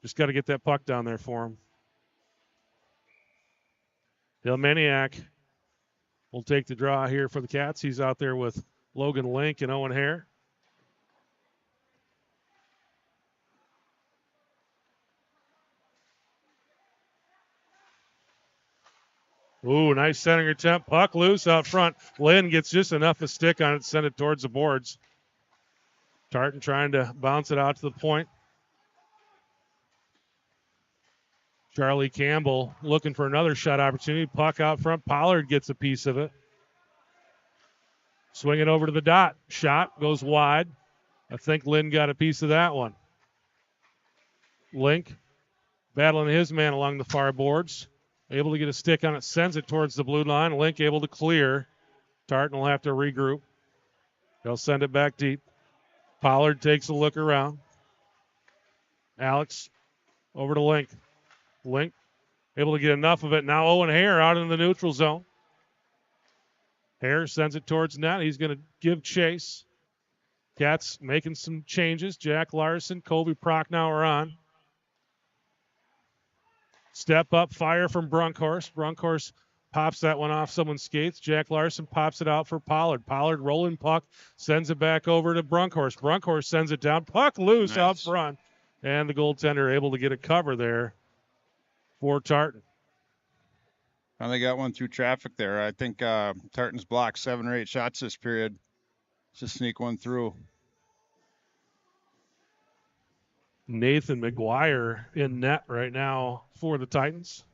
Just got to get that puck down there for them. Delmeniak will take the draw here for the Cats. He's out there with Logan Link and Owen Hare. Ooh, nice centering attempt. Puck loose out front. Lynn gets just enough of a stick on it to send it towards the boards. Tartan trying to bounce it out to the point. Charlie Campbell looking for another shot opportunity. Puck out front. Pollard gets a piece of it. Swing it over to the dot. Shot goes wide. I think Lynn got a piece of that one. Link battling his man along the far boards. Able to get a stick on it, sends it towards the blue line. Link able to clear. Tartan will have to regroup. They'll send it back deep. Pollard takes a look around. Alex over to Link. Link able to get enough of it. Now Owen Hare out in the neutral zone. Hare sends it towards net. He's going to give chase. Cats making some changes. Jack Larson, Kobe Prochnow on. Step up, fire from Brunkhorst. Brunkhorst pops that one off someone's skates. Jack Larson pops it out for Pollard. Pollard rolling puck, sends it back over to Brunkhorst. Brunkhorst sends it down. Puck loose out front. And the goaltender able to get a cover there for Tartan. And they got one through traffic there. I think Tartan's blocked 7 or 8 shots this period. Just sneak one through. Nathan McGuire in net right now for the Titans.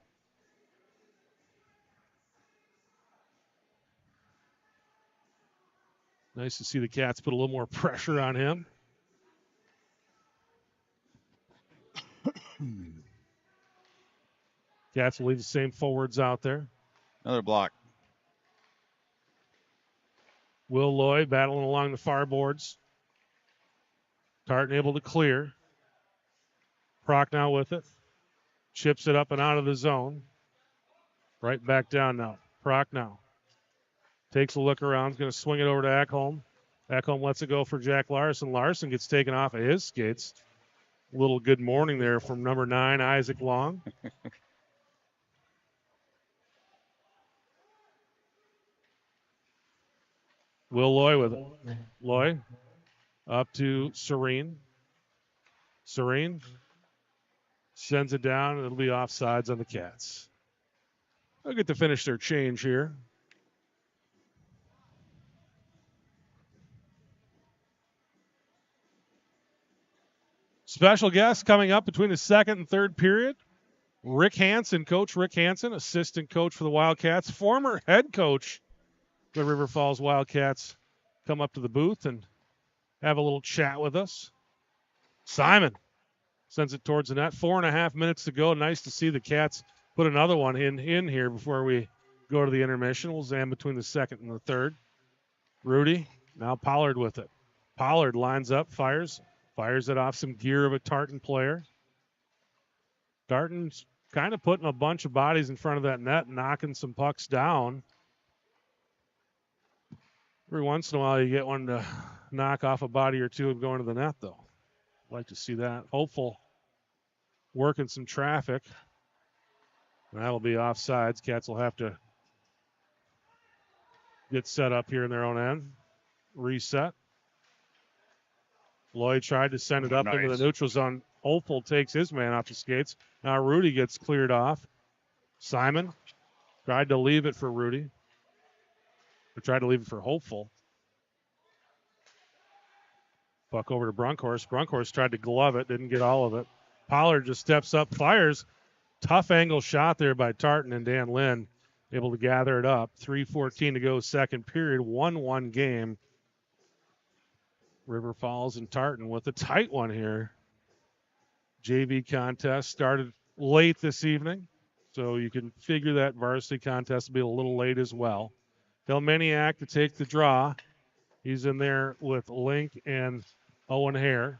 Nice to see the Cats put a little more pressure on him. Cats will leave the same forwards out there. Another block. Will Lloyd battling along the far boards. Tartan able to clear. Prochnow with it. Chips it up and out of the zone. Right back down now. Prochnow takes a look around. Is going to swing it over to Ekholm. Ekholm lets it go for Jack Larson. Larson gets taken off of his skates. A little good morning there from number 9, Isaac Long. Will Loy with it. Loy up to Serene. Serene sends it down. It'll be offsides on the Cats. They'll get to finish their change here. Special guest coming up between the second and third period. Rick Hansen, Coach Rick Hansen, assistant coach for the Wildcats, former head coach the River Falls Wildcats, come up to the booth and have a little chat with us. Simon sends it towards the net. 4.5 minutes to go. Nice to see the Cats put another one in here before we go to the intermission. We'll zam between the second and the third. Rudy, now Pollard with it. Pollard lines up, fires it off some gear of a Tartan player. Tartan's kind of putting a bunch of bodies in front of that net, knocking some pucks down. Every once in a while, you get one to knock off a body or two and go into the net, though. I'd like to see that. Hopeful working some traffic. And that'll be offsides. Cats will have to get set up here in their own end. Reset. Lloyd tried to send it up into the neutral zone. Hopeful takes his man off the skates. Now Rudy gets cleared off. Simon tried to leave it for Rudy. Or tried to leave it for Hopeful. Puck over to Brunkhorst. Brunkhorst tried to glove it, didn't get all of it. Pollard just steps up, fires. Tough angle shot there by Tartan, and Dan Lynn able to gather it up. 3:14 to go, second period. 1-1 game. River Falls and Tartan with a tight one here. JV contest started late this evening, so you can figure that varsity contest will be a little late as well. Delmeniak to take the draw. He's in there with Link and Owen Hare.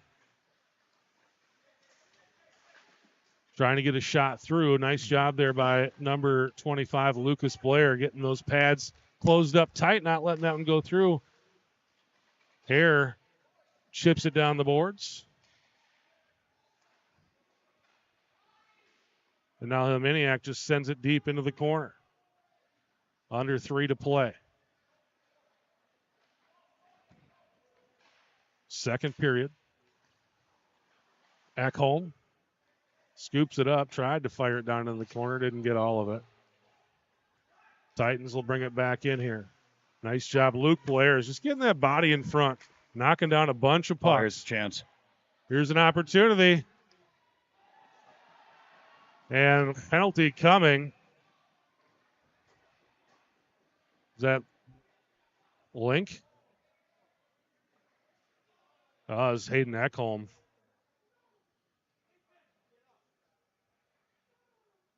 Trying to get a shot through. Nice job there by number 25, Lucas Blair, getting those pads closed up tight, not letting that one go through. Hare chips it down the boards. And now Delmeniak just sends it deep into the corner. Under 3 to play. Second period. Ekholm scoops it up, tried to fire it down in the corner, didn't get all of it. Titans will bring it back in here. Nice job. Luke Blair is just getting that body in front, knocking down a bunch of pucks. Here's a chance. Here's an opportunity. And penalty coming. Is that Link? Oh, it's Hayden Ekholm.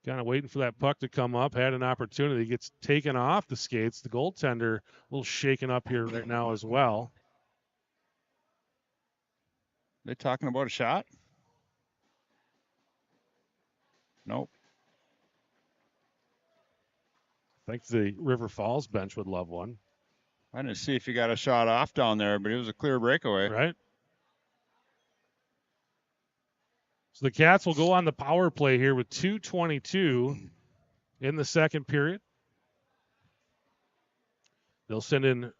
Kind of waiting for that puck to come up. Had an opportunity. Gets taken off the skates. The goaltender a little shaken up here right now as well. They talking about a shot? Nope. I think the River Falls bench would love one. I didn't see if he got a shot off down there, but it was a clear breakaway. Right. So the Cats will go on the power play here with 2:22 in the second period. They'll send in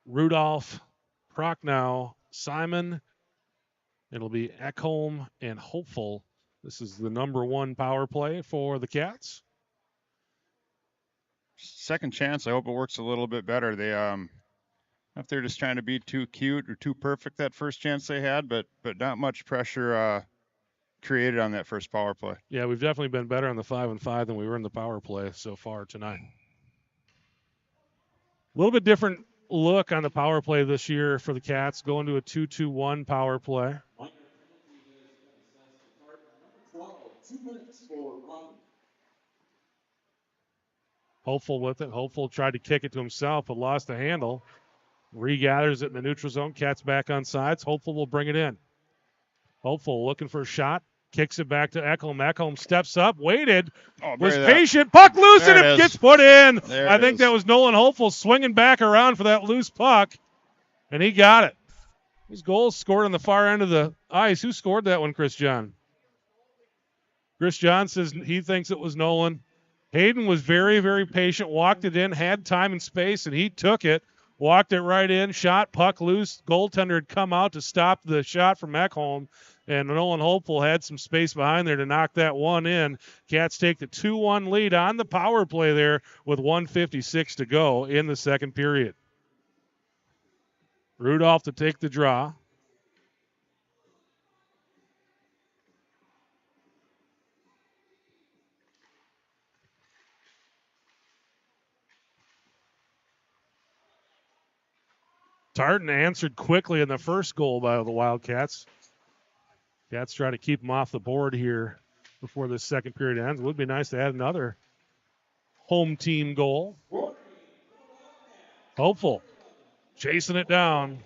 Rudolph, Prochnow, Simon. It'll be Ekholm and Hopeful. This is the number 1 power play for the Cats. Second chance. I hope it works a little bit better. They if they're just trying to be too cute or too perfect that first chance they had, but not much pressure created on that first power play. Yeah, we've definitely been better on the 5-on-5 than we were in the power play so far tonight. A little bit different look on the power play this year for the Cats, going to a 2-2-1 power play. Hopeful with it. Hopeful tried to kick it to himself, but lost the handle. Regathers it in the neutral zone. Cats back on sides. Hopeful will bring it in. Hopeful looking for a shot. Kicks it back to Ekholm. Ekholm steps up, waited, was patient. Puck loose, and it gets put in. I think that was Nolan Hopeful swinging back around for that loose puck, and he got it. His goal scored on the far end of the ice. Who scored that one, Chris John? Chris John says he thinks it was Nolan. Hayden was very, very patient, walked it in, had time and space, and he took it, walked it right in, shot, puck loose. Goaltender had come out to stop the shot from Ekholm, and Nolan Hopeful had some space behind there to knock that one in. Cats take the 2-1 lead on the power play there with 1:56 to go in the second period. Rudolph to take the draw. Tartan answered quickly in the first goal by the Wildcats. Cats try to keep them off the board here before this second period ends. It would be nice to add another home team goal. Hopeful. Chasing it down.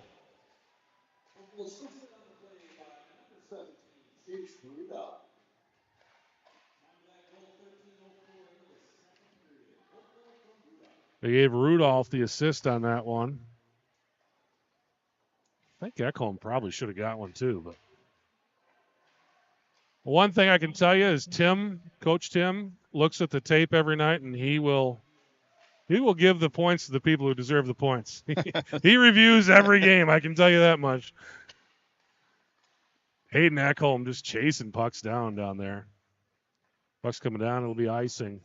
They gave Rudolph the assist on that one. I think Ekholm probably should have got one too, but one thing I can tell you is Coach Tim, looks at the tape every night, and he will give the points to the people who deserve the points. He reviews every game, I can tell you that much. Hayden Ekholm just chasing pucks down there. Puck's coming down, it'll be icing.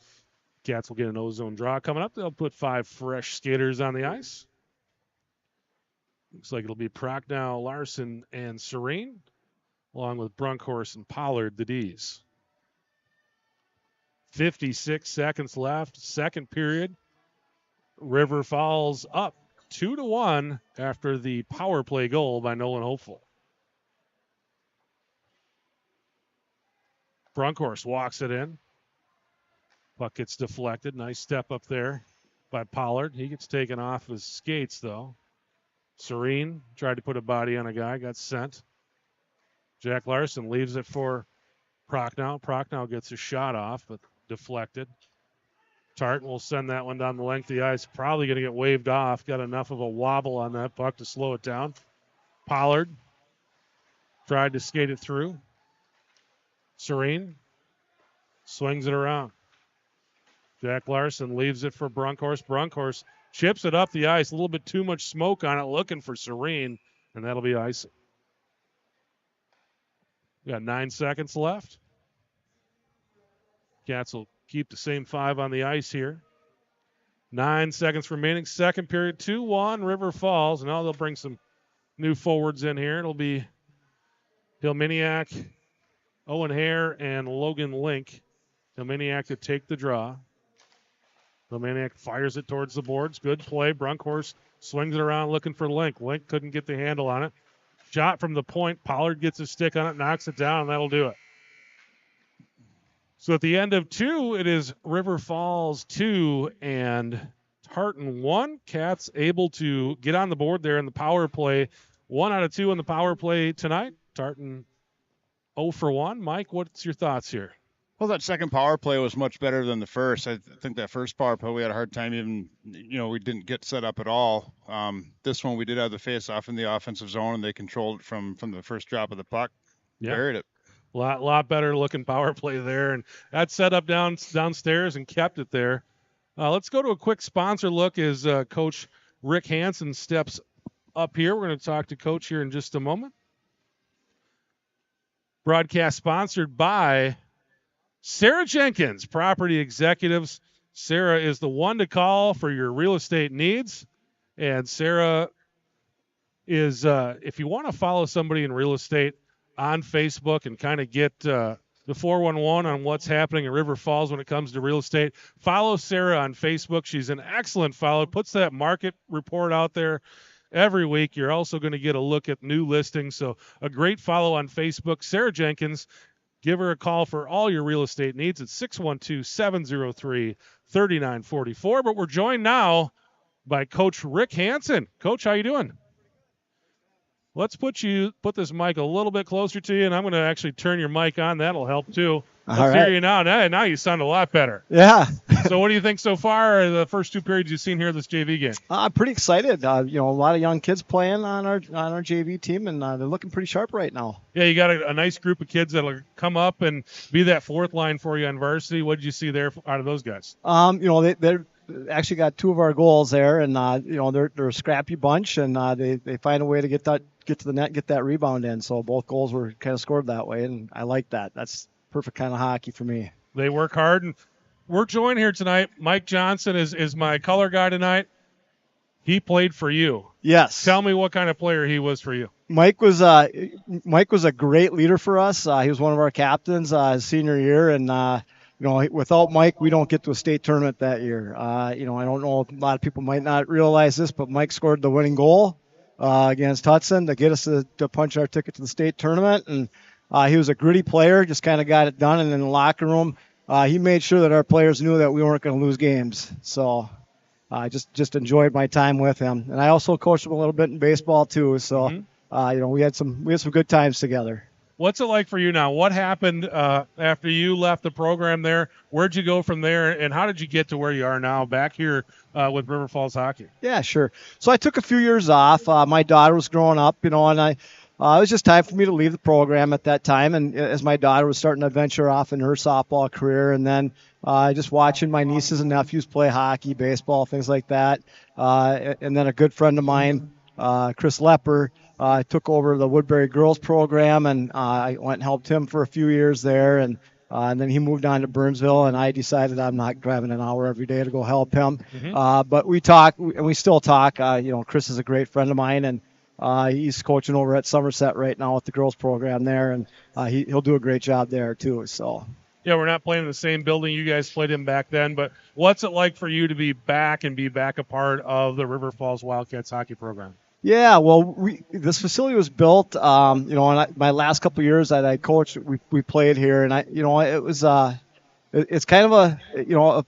Cats will get an ozone draw coming up. They'll put 5 fresh skaters on the ice. Looks like it'll be Prochnow, Larson, and Serene, along with Brunkhorst and Pollard, the Ds. 56 seconds left, second period. River Falls up 2-1 after the power play goal by Nolan Hopeful. Brunkhorst walks it in. Puck gets deflected. Nice step up there by Pollard. He gets taken off his skates, though. Serene tried to put a body on a guy, got sent. Jack Larson leaves it for Prochnow. Prochnow gets a shot off, but deflected. Tartan will send that one down the length of the ice. Probably going to get waved off. Got enough of a wobble on that puck to slow it down. Pollard tried to skate it through. Serene swings it around. Jack Larson leaves it for Brunkhorst. Brunkhorst chips it up the ice. A little bit too much smoke on it, looking for Serene, and that'll be icing. We got 9 seconds left. Cats will keep the same 5 on the ice here. 9 seconds remaining. Second period, 2-1, River Falls. Now they'll bring some new forwards in here. It'll be Hilminiak, Owen Hare, and Logan Link. Hilminiak to take the draw. Hilminiak fires it towards the boards. Good play. Brunkhorst swings it around looking for Link. Link couldn't get the handle on it. Shot from the point. Pollard gets his stick on it, knocks it down, and that'll do it. So at the end of 2, it is River Falls 2 and Tartan 1. Cats able to get on the board there in the power play. 1 out of 2 in the power play tonight. Tartan 0 for 1. Mike, what's your thoughts here? Well, that second power play was much better than the first. I think that first power play we had a hard time even, we didn't get set up at all. This one we did have the face-off in the offensive zone, and they controlled it from the first drop of the puck. Yeah. Buried it. Lot better looking power play there, and that set up downstairs and kept it there. Let's go to a quick sponsor look as Coach Rick Hansen steps up here. We're going to talk to Coach here in just a moment. Broadcast sponsored by Sarah Jenkins, Property Executives. Sarah is the one to call for your real estate needs. And Sarah is, if you want to follow somebody in real estate on Facebook and kind of get the 411 on what's happening in River Falls when it comes to real estate, follow Sarah on Facebook. She's an excellent follow. Puts that market report out there every week. You're also going to get a look at new listings. So a great follow on Facebook. Sarah Jenkins. Give her a call for all your real estate needs at 612-703-3944. But we're joined now by Coach Rick Hansen. Coach, how you doing? Let's put this mic a little bit closer to you, and I'm going to actually turn your mic on. That'll help too. Let's hear you now. Now you sound a lot better. Yeah. So what do you think so far? The first 2 periods you've seen here this JV game? I'm pretty excited. A lot of young kids playing on our JV team, and they're looking pretty sharp right now. Yeah, you got a nice group of kids that'll come up and be that fourth line for you on varsity. What did you see there out of those guys? They're actually got 2 of our goals there, and they're a scrappy bunch, and they find a way to get to the net, get that rebound in. So both goals were kind of scored that way, and I like that. That's perfect kind of hockey for me. They work hard, and we're joined here tonight. Mike Johnson is my color guy tonight. He played for you. Yes. Tell me what kind of player he was for you. Mike was a great leader for us. He was one of our captains his senior year, and without Mike, we don't get to a state tournament that year. I don't know, a lot of people might not realize this, but Mike scored the winning goal against Hudson to get us to punch our ticket to the state tournament, and he was a gritty player, just kind of got it done. And in the locker room, he made sure that our players knew that we weren't going to lose games. So I just enjoyed my time with him. And I also coached him a little bit in baseball too. So we had some good times together. What's it like for you now? What happened after you left the program there? Where'd you go from there, and how did you get to where you are now back here with River Falls Hockey? Yeah, sure. So I took a few years off. My daughter was growing up, and it was just time for me to leave the program at that time, and as my daughter was starting to venture off in her softball career, and then just watching my nieces and nephews play hockey, baseball, things like that. And then a good friend of mine, Chris Lepper, took over the Woodbury girls program, and I went and helped him for a few years there, and then he moved on to Burnsville, and I decided I'm not driving an hour every day to go help him. But we talk, and we still talk. Chris is a great friend of mine, and he's coaching over at Somerset right now with the girls program there, and he'll do a great job there too. So. Yeah, we're not playing in the same building you guys played in back then, but what's it like for you to be back a part of the River Falls Wildcats hockey program? Yeah, well, this facility was built, in my last couple of years that I coached, we played here, and it was, it's kind of a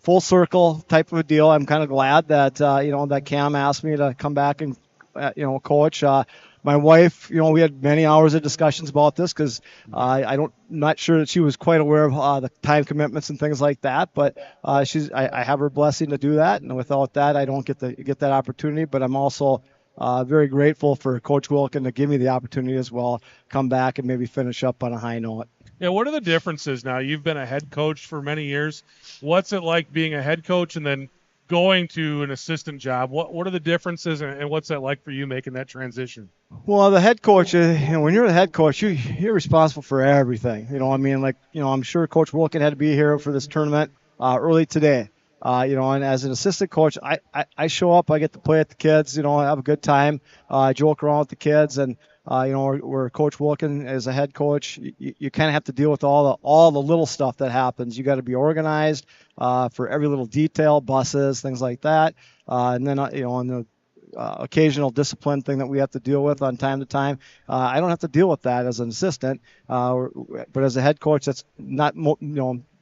full circle type of a deal. I'm kind of glad that, that Cam asked me to come back and, coach. My wife, we had many hours of discussions about this because I'm not sure that she was quite aware of the time commitments and things like that. But I have her blessing to do that, and without that, I don't get that opportunity. But I'm also very grateful for Coach Wilkin to give me the opportunity as well, come back and maybe finish up on a high note. Yeah, what are the differences now? You've been a head coach for many years. What's it like being a head coach and then going to an assistant job? What are the differences, and what's that like for you making that transition? Well, the head coach, when you're the head coach, you're responsible for everything. I'm sure Coach Wilkin had to be here for this tournament early today. And as an assistant coach, I show up, I get to play with the kids, I have a good time, joke around with the kids, and where Coach Wilkin is a head coach, you kind of have to deal with all the little stuff that happens. You got to be organized for every little detail, buses, things like that, and then on the occasional discipline thing that we have to deal with on time to time. I don't have to deal with that as an assistant, but as a head coach, that's not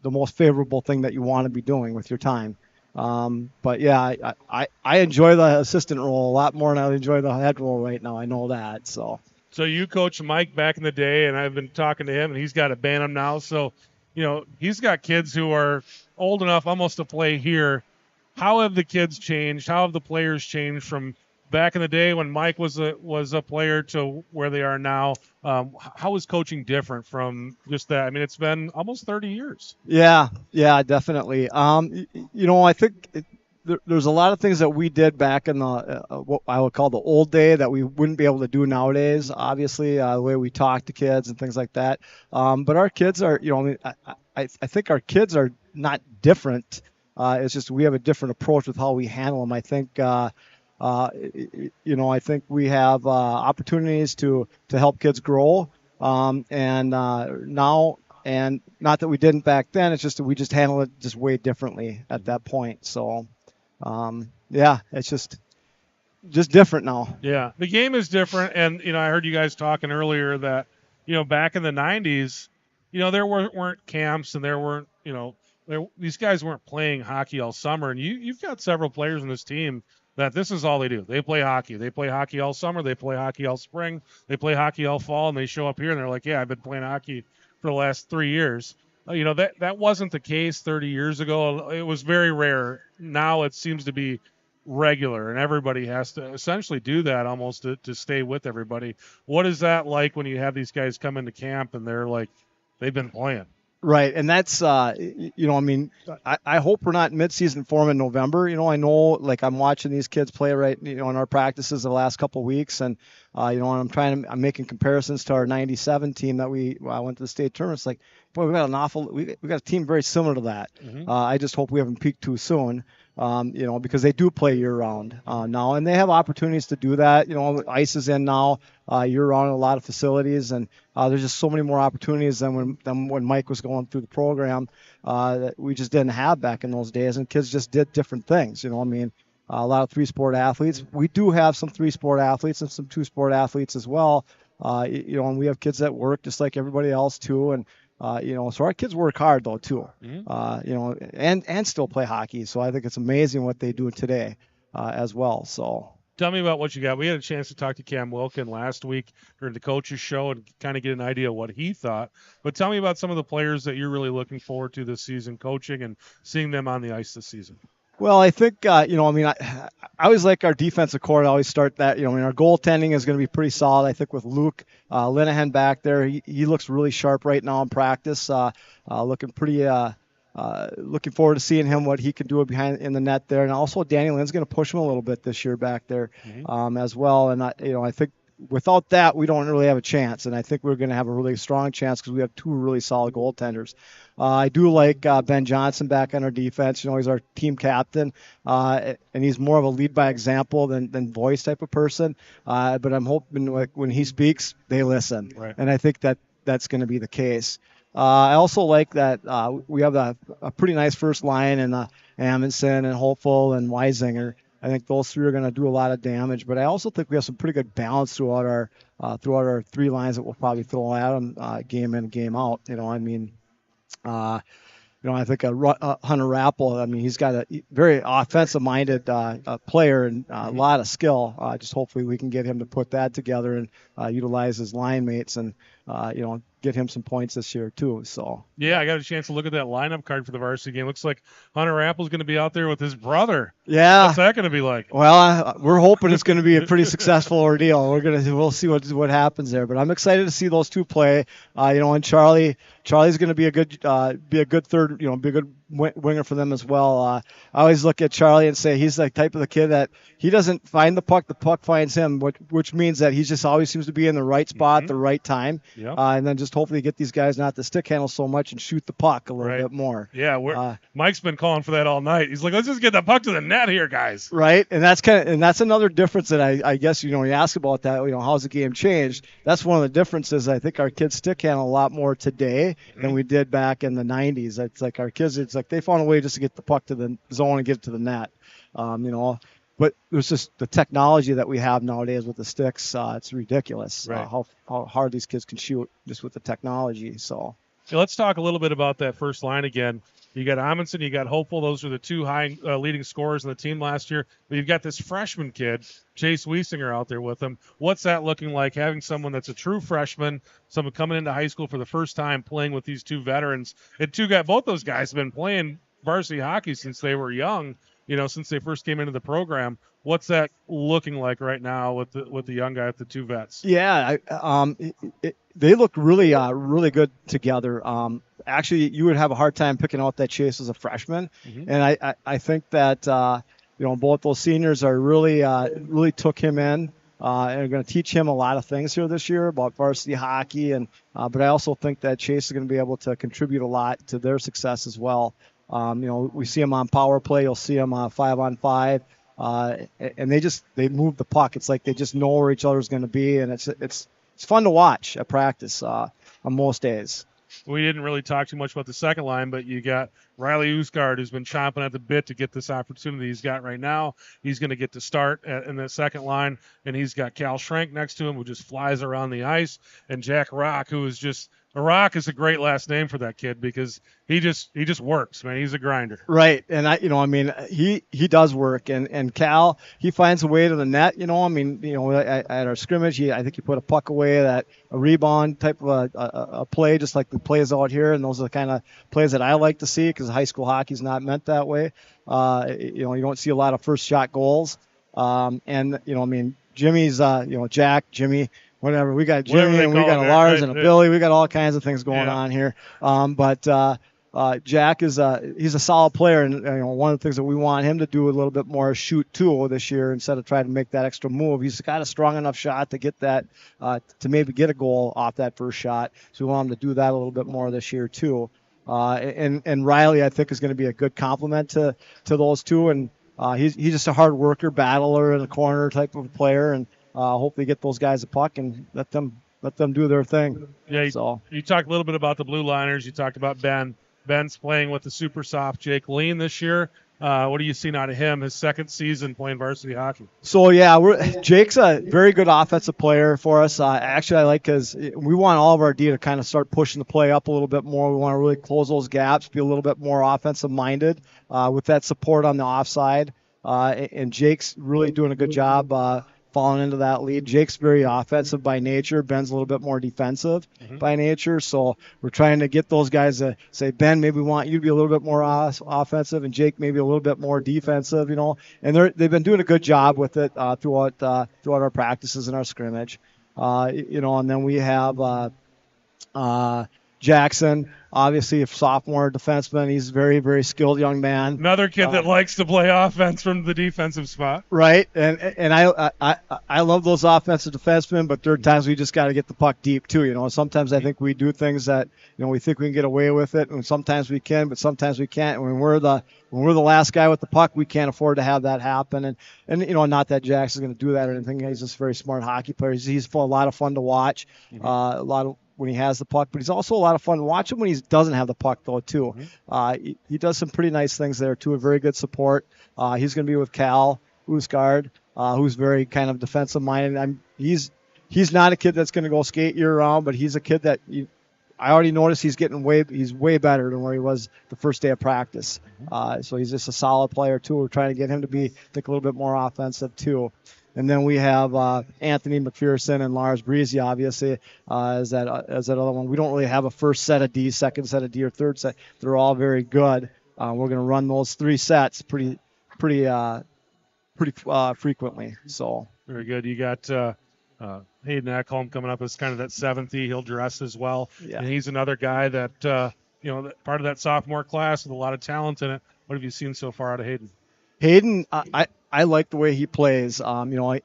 the most favorable thing that you want to be doing with your time. But yeah, I enjoy the assistant role a lot more than I enjoy the head role right now. I know that. So you coached Mike back in the day, and I've been talking to him, and he's got a Bantam now. So, he's got kids who are old enough almost to play here. How have the kids changed? How have the players changed from back in the day when Mike was a player to where they are now? How is coaching different from just that? I mean, it's been almost 30 years. yeah, definitely. I think there's a lot of things that we did back in the what I would call the old day that we wouldn't be able to do nowadays. Obviously, the way we talk to kids and things like that. But our kids are, I think our kids are not different. It's just we have a different approach with how we handle them. I think. I think we have opportunities to help kids grow, and now, and not that we didn't back then. It's just that we just handle it just way differently at that point. So, it's just different now. Yeah, the game is different, and I heard you guys talking earlier that back in the '90s, there weren't camps, and there weren't these guys weren't playing hockey all summer, and you've got several players in this team that this is all they do. They play hockey. They play hockey all summer. They play hockey all spring. They play hockey all fall, and they show up here and they're like, yeah, I've been playing hockey for the last 3 years. That wasn't the case 30 years ago. It was very rare. Now it seems to be regular, and everybody has to essentially do that almost to stay with everybody. What is that like when you have these guys come into camp and they're like, they've been playing? Right, and that's I hope we're not mid-season form in November. I know, like, I'm watching these kids play right, in our practices the last couple of weeks, and I'm making comparisons to our '97 team that we went to the state tournament. It's like, boy, we got a team very similar to that. Mm-hmm. I just hope we haven't peaked too soon. Because they do play year-round now, and they have opportunities to do that. Ice is in now year-round in a lot of facilities, and there's just so many more opportunities than when Mike was going through the program that we just didn't have back in those days, and kids just did different things. A lot of three-sport athletes. We do have some three-sport athletes and some two-sport athletes as well. And we have kids that work just like everybody else too, and so our kids work hard though too, and still play hockey. So I think it's amazing what they do today as well. So tell me about what you got. We had a chance to talk to Cam Wilkin last week during the coaches show and kind of get an idea of what he thought. But tell me about some of the players that you're really looking forward to this season, coaching and seeing them on the ice this season. Well, I think, I always like our defensive core to always start that. Our goaltending is going to be pretty solid. I think with Luke Linehan back there, he looks really sharp right now in practice. Looking pretty, looking forward to seeing him, what he can do behind in the net there. And also Danny Lynn's going to push him a little bit this year back there as well. And, I think without that, we don't really have a chance. And I think we're going to have a really strong chance because we have two really solid goaltenders. I do like Ben Johnson back on our defense. He's our team captain, and he's more of a lead by example than voice type of person. But I'm hoping when he speaks, they listen. Right. And I think that's going to be the case. I also like that we have a pretty nice first line in Amundsen and Hopeful and Weisinger. I think those three are going to do a lot of damage, but I also think we have some pretty good balance throughout our three lines that we'll probably throw at them game in, game out. I think Hunter Rappel, he's got a very offensive-minded player and a lot of skill. Just hopefully we can get him to put that together and utilize his line mates and, get him some points this year too. So yeah, I got a chance to look at that lineup card for the varsity game. Looks like Hunter Rappel's going to be out there with his brother. Yeah, what's that going to be like? Well, we're hoping it's going to be a pretty successful ordeal. We'll see what happens there, but I'm excited to see those two play. And Charlie's going to be a good third, be a good winger for them as well. I always look at Charlie and say he's the type of the kid that he doesn't find the puck finds him, which means that he just always seems to be in the right spot at the right time. Yep. And then just hopefully get these guys not to stick handle so much and shoot the puck a little bit more. Yeah, Mike's been calling for that all night. He's like, let's just get the puck to the net here, guys. Right, and that's another difference that I guess you ask about that. How's the game changed? That's one of the differences. I think our kids stick handle a lot more today than we did back in the '90s. It's like our kids. It's like they found a way just to get the puck to the zone and get it to the net. But there's just the technology that we have nowadays with the sticks. It's ridiculous how hard these kids can shoot just with the technology. So Let's talk a little bit about that first line again. You got Amundsen, you got Hopeful. Those are the two high leading scorers in the team last year. But you've got this freshman kid, Chase Wiesinger, out there with him. What's that looking like, having someone that's a true freshman, someone coming into high school for the first time, playing with these two veterans? And both those guys have been playing varsity hockey since they were young, since they first came into the program. What's that looking like right now with the young guy, with the two vets? Yeah, they look really good together. Actually, you would have a hard time picking out that Chase as a freshman, and I think that both those seniors are really took him in and are going to teach him a lot of things here this year about varsity hockey, and but I also think that Chase is going to be able to contribute a lot to their success as well. We see him on power play. You'll see him 5-on-5. And they move the puck. It's like they just know where each other's going to be, and it's fun to watch at practice on most days. We didn't really talk too much about the second line, but you got Riley Usgard, who's been chomping at the bit to get this opportunity he's got right now. He's going to get to start in the second line, and he's got Cal Schrenk next to him, who just flies around the ice, and Jack Rock, who is just – Rock is a great last name for that kid because he just works, man. He's a grinder. Right, and he does work, and Cal, he finds a way to the net. At our scrimmage, I think he put a puck away, that a rebound type of a play, just like the plays out here, and those are the kind of plays that I like to see because high school hockey is not meant that way. You don't see a lot of first shot goals, Jimmy's Jack, Jimmy. Whatever, we got Jimmy and we got a Lars and a Billy. We got all kinds of things going on here. But Jack he's a solid player, and one of the things that we want him to do a little bit more is shoot too this year instead of trying to make that extra move. He's got a strong enough shot to get that to maybe get a goal off that first shot. So we want him to do that a little bit more this year too. And Riley, I think, is going to be a good complement to those two, and he's just a hard worker, battler in the corner type of player, and hopefully get those guys a puck and let them do their thing. Yeah, you talked a little bit about the blue liners. You talked about Ben. Ben's playing with the super soft Jake Lean this year. What are you seeing out of him, his second season playing varsity hockey? So, Jake's a very good offensive player for us. Actually, I like because we want all of our D to kind of start pushing the play up a little bit more. We want to really close those gaps, be a little bit more offensive-minded with that support on the offside. And Jake's really doing a good job falling into that lead. Jake's very offensive by nature. Ben's a little bit more defensive by nature. So we're trying to get those guys to say, Ben, maybe we want you to be a little bit more offensive, and Jake maybe a little bit more defensive, And they've been doing a good job with it throughout our practices and our scrimmage. And then we have Jackson, obviously a sophomore defenseman. He's a very, very skilled young man. Another kid that likes to play offense from the defensive spot. Right, and I love those offensive defensemen, but there are times we just got to get the puck deep too. Sometimes I think we do things that we think we can get away with it, and sometimes we can, but sometimes we can't. When we're the last guy with the puck, we can't afford to have that happen. And not that Jackson's going to do that or anything. He's just a very smart hockey player. He's a lot of fun to watch. A lot of when he has the puck, but he's also a lot of fun to watch him when he doesn't have the puck, though, too. He does some pretty nice things there, too, a very good support. He's going to be with Cal Usgard, who's very kind of defensive-minded. He's not a kid that's going to go skate year-round, but he's a kid that I already noticed he's way better than where he was the first day of practice. So he's just a solid player, too. We're trying to get him to be, I think, a little bit more offensive, too. And then we have Anthony McPherson and Lars Breezy, obviously, as that other one. We don't really have a first set of D, second set of D, or third set. They're all very good. We're going to run those three sets pretty frequently. So very good. You got Hayden Ekholm coming up as kind of that seventh E. He'll dress as well, and he's another guy that part of that sophomore class with a lot of talent in it. What have you seen so far out of Hayden? Hayden, I like the way he plays. He'll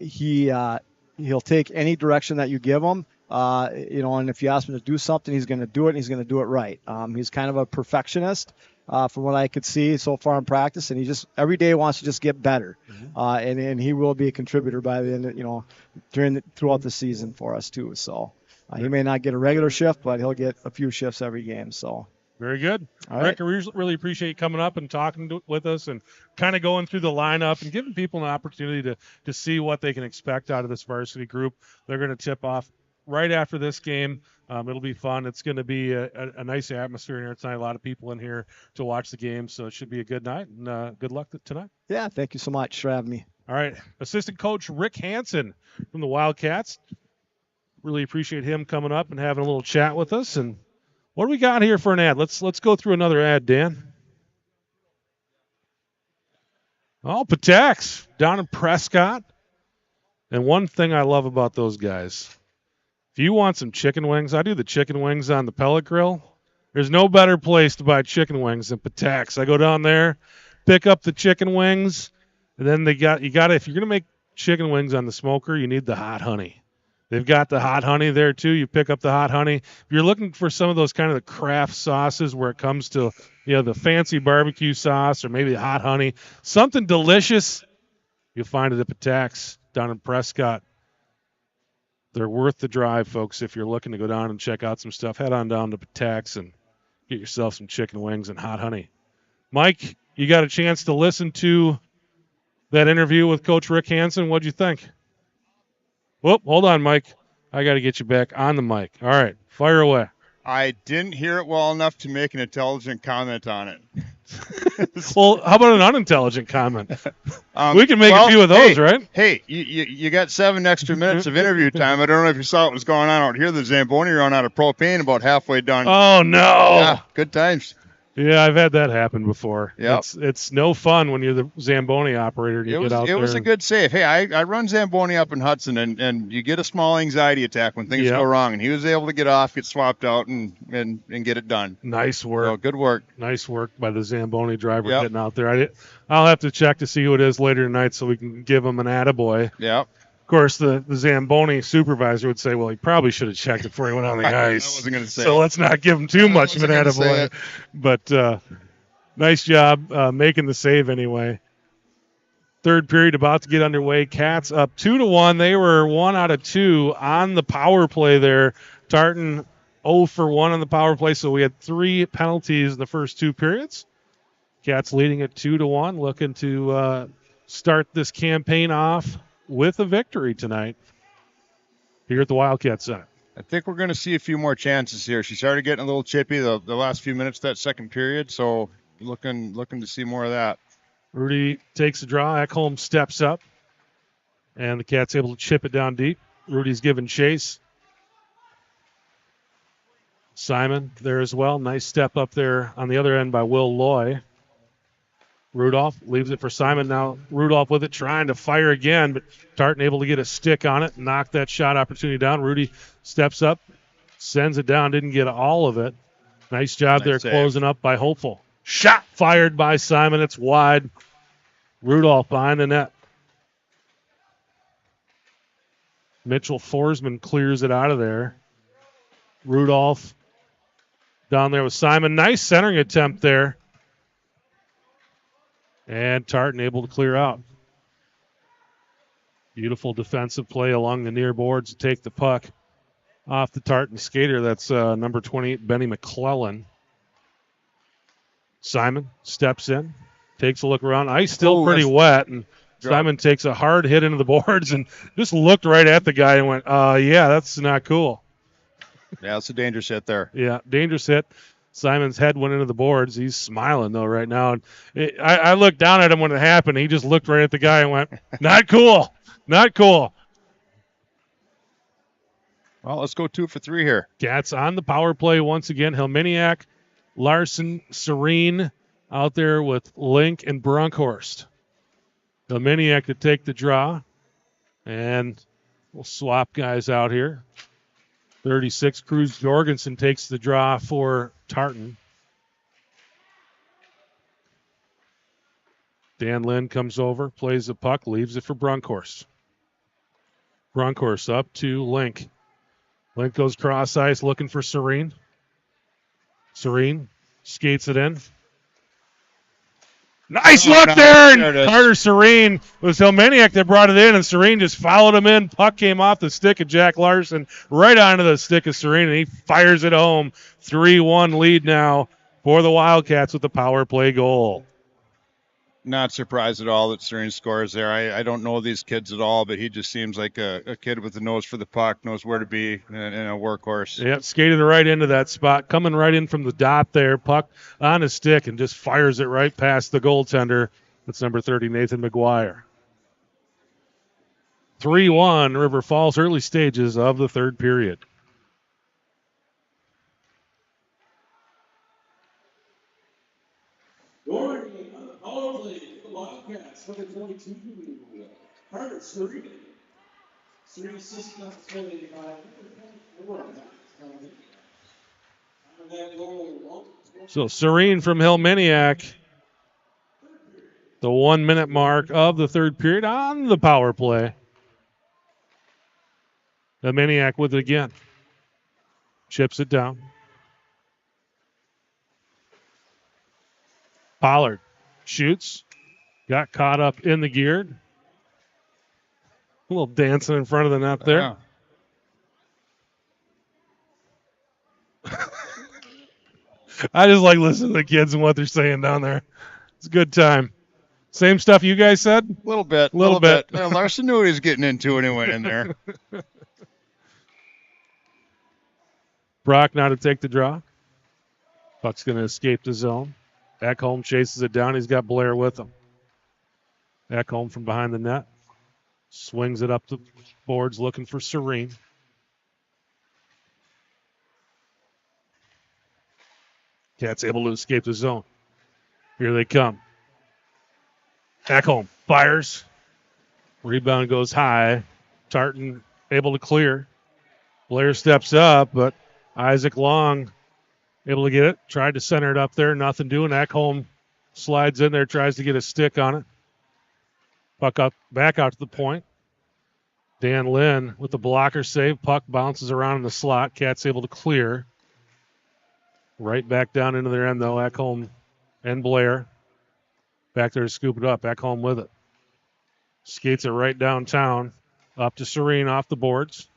take any direction that you give him. And if you ask him to do something, he's going to do it, and he's going to do it right. He's kind of a perfectionist, from what I could see so far in practice, and he just every day wants to just get better. And he will be a contributor by the end, throughout the season for us too. So he may not get a regular shift, but he'll get a few shifts every game. So. Very good. All Rick, right. we really appreciate you coming up and talking with us and kind of going through the lineup and giving people an opportunity to see what they can expect out of this varsity group. They're going to tip off right after this game. It'll be fun. It's going to be a nice atmosphere in here tonight. A lot of people in here to watch the game, so it should be a good night. And good luck tonight. Yeah, thank you so much for having me. All right, assistant coach Rick Hansen from the Wildcats. Really appreciate him coming up and having a little chat with us. And what do we got here for an ad? Let's go through another ad, Dan. Oh, Patax down in Prescott. And one thing I love about those guys, if you want some chicken wings, I do the chicken wings on the pellet grill. There's no better place to buy chicken wings than Patax. I go down there, pick up the chicken wings, and then if you're gonna make chicken wings on the smoker, you need the hot honey. They've got the hot honey there too. You pick up the hot honey. If you're looking for some of those kind of the craft sauces where it comes to, the fancy barbecue sauce or maybe hot honey, something delicious, you'll find it at Patax down in Prescott. They're worth the drive, folks. If you're looking to go down and check out some stuff, head on down to Patax and get yourself some chicken wings and hot honey. Mike, you got a chance to listen to that interview with Coach Rick Hansen. What'd you think? Whoop, hold on, Mike. I got to get you back on the mic. All right, fire away. I didn't hear it well enough to make an intelligent comment on it. Well, how about an unintelligent comment? We can make a few of those, right? Hey, you got 7 extra minutes of interview time. I don't know if you saw what was going on out here. The Zamboni run out of propane about halfway done. Oh, no. Yeah, good times. Yeah, I've had that happen before. Yep. It's no fun when you're the Zamboni operator and you get out there. It was a good save. Hey, I run Zamboni up in Hudson, and you get a small anxiety attack when things go wrong. And he was able to get off, get swapped out, and get it done. Nice work. So, good work. Nice work by the Zamboni driver getting out there. I'll have to check to see who it is later tonight so we can give him an attaboy. Yep. Of course, the Zamboni supervisor would say, well, he probably should have checked before he went on the ice. I wasn't going to say so let's not give him too much of an attaboy. But nice job making the save anyway. Third period about to get underway. Cats up 2-1. They were 1 out of 2 on the power play there. Tartan 0 for 1 on the power play, so we had 3 penalties in the first 2 periods. Cats leading at 2-1, looking to start this campaign off with a victory tonight here at the Wildcat Center. I think we're going to see a few more chances here. She started getting a little chippy the last few minutes of that second period, so looking to see more of that. Rudy takes a draw. Ekholm steps up, and the Cats able to chip it down deep. Rudy's giving chase. Simon there as well. Nice step up there on the other end by Will Loy. Rudolph leaves it for Simon. Now Rudolph with it, trying to fire again, but Tartan able to get a stick on it, knock that shot opportunity down. Rudy steps up, sends it down, didn't get all of it. Nice job there closing up by Hopeful. Shot fired by Simon. It's wide. Rudolph behind the net. Mitchell Forsman clears it out of there. Rudolph down there with Simon. Nice centering attempt there. And Tartan able to clear out. Beautiful defensive play along the near boards to take the puck off the Tartan skater. That's number 28, Benny McClellan. Simon steps in, takes a look around. Ice still pretty wet, and Simon takes a hard hit into the boards and just looked right at the guy and went, yeah, that's not cool. Yeah, it's a dangerous hit there. Yeah, dangerous hit. Simon's head went into the boards. He's smiling, though, right now. And I looked down at him when it happened. He just looked right at the guy and went, not cool. Not cool. Well, let's go 2 for 3 here. Cats on the power play once again. Helminiak, Larson, Serene out there with Link and Brunkhorst. Helminiak to take the draw. And we'll swap guys out here. 36, Cruz Jorgensen takes the draw for Tartan. Dan Lynn comes over, plays the puck, leaves it for Brunkhorst. Brunkhorst up to Link. Link goes cross ice looking for Serene. Serene skates it in. Nice look there, and Carter Serene. It was Helminiak that brought it in, and Serene just followed him in. Puck came off the stick of Jack Larson right onto the stick of Serene, and he fires it home. 3-1 lead now for the Wildcats with the power play goal. Not surprised at all that Serene scores there. I don't know these kids at all, but he just seems like a kid with a nose for the puck, knows where to be, and a workhorse. Yep, skated right into that spot, coming right in from the dot there, puck on his stick, and just fires it right past the goaltender. That's number 30, Nathan McGuire. 3-1, River Falls, early stages of the third period. Wildcats, number 22, Carter Serene. Serene assistant on play by So Serene from Hillmaniac, the 1 minute mark of the third period on the power play. Hillmaniac with it again. Chips it down. Pollard shoots. Got caught up in the gear. A little dancing in front of the net there. I just like listening to the kids and what they're saying down there. It's a good time. Same stuff you guys said? A little bit. Well, Larson knew what he was getting into when he went in there. Brock now to take the draw. Puck's going to escape the zone. Ekholm chases it down. He's got Blair with him. Ekholm from behind the net. Swings it up the boards looking for Serene. Cat's able to escape the zone. Here they come. Ekholm fires. Rebound goes high. Tartan able to clear. Blair steps up, but Isaac Long able to get it. Tried to center it up there. Nothing doing. Ekholm slides in there, tries to get a stick on it. Puck up, back out to the point. Dan Lynn with the blocker save. Puck bounces around in the slot. Cat's able to clear. Right back down into their end, though. Ekholm and Blair. Back there to scoop it up. Ekholm with it. Skates it right downtown. Up to Serene off the boards.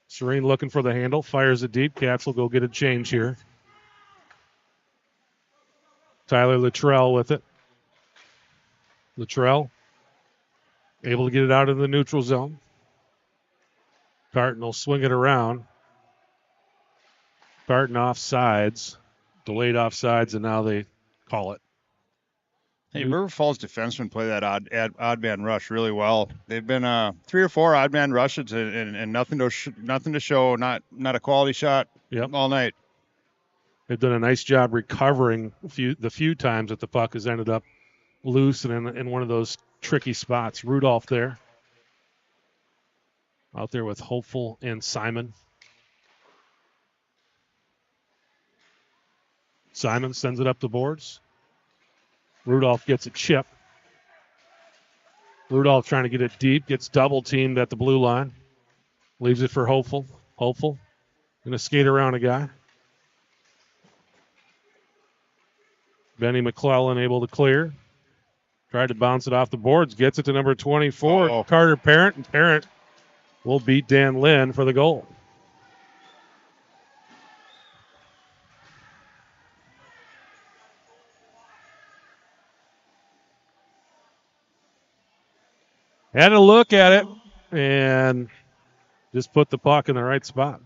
Serene looking for the handle. Fires it deep. Cats will go get a change here. Tyler Luttrell with it. Luttrell able to get it out of the neutral zone. Tartan will swing it around. Tartan offsides. Delayed offsides, and now they call it. Hey, River Falls defensemen play that odd man rush really well. They've been 3 or 4 odd man rushes and nothing to show. Not a quality shot all night. They've done a nice job recovering the few times that the puck has ended up loose and in one of those tricky spots. Rudolph there. Out there with Hopeful and Simon. Simon sends it up the boards. Rudolph gets a chip. Rudolph trying to get it deep. Gets double teamed at the blue line. Leaves it for Hopeful. Hopeful going to skate around a guy. Benny McClellan able to clear. Tried to bounce it off the boards. Gets it to number 24, Carter Parent. And Parent will beat Dan Lynn for the goal. Had a look at it and just put the puck in the right spot.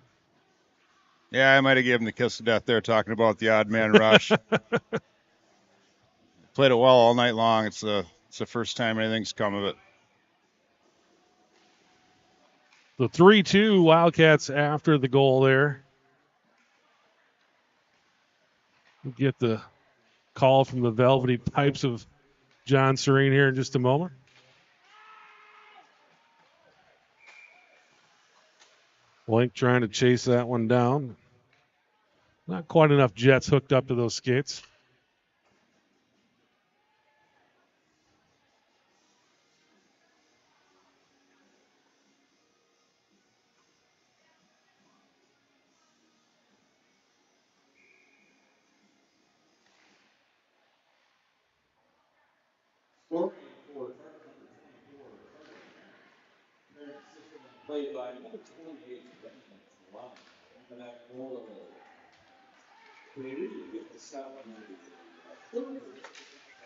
Yeah, I might have given him the kiss of death there talking about the odd man rush. Played it well all night long. It's the first time anything's come of it. The 3-2 Wildcats after the goal there. We'll get the call from the velvety pipes of John Serene here in just a moment. Blank trying to chase that one down. Not quite enough Jets hooked up to those skates.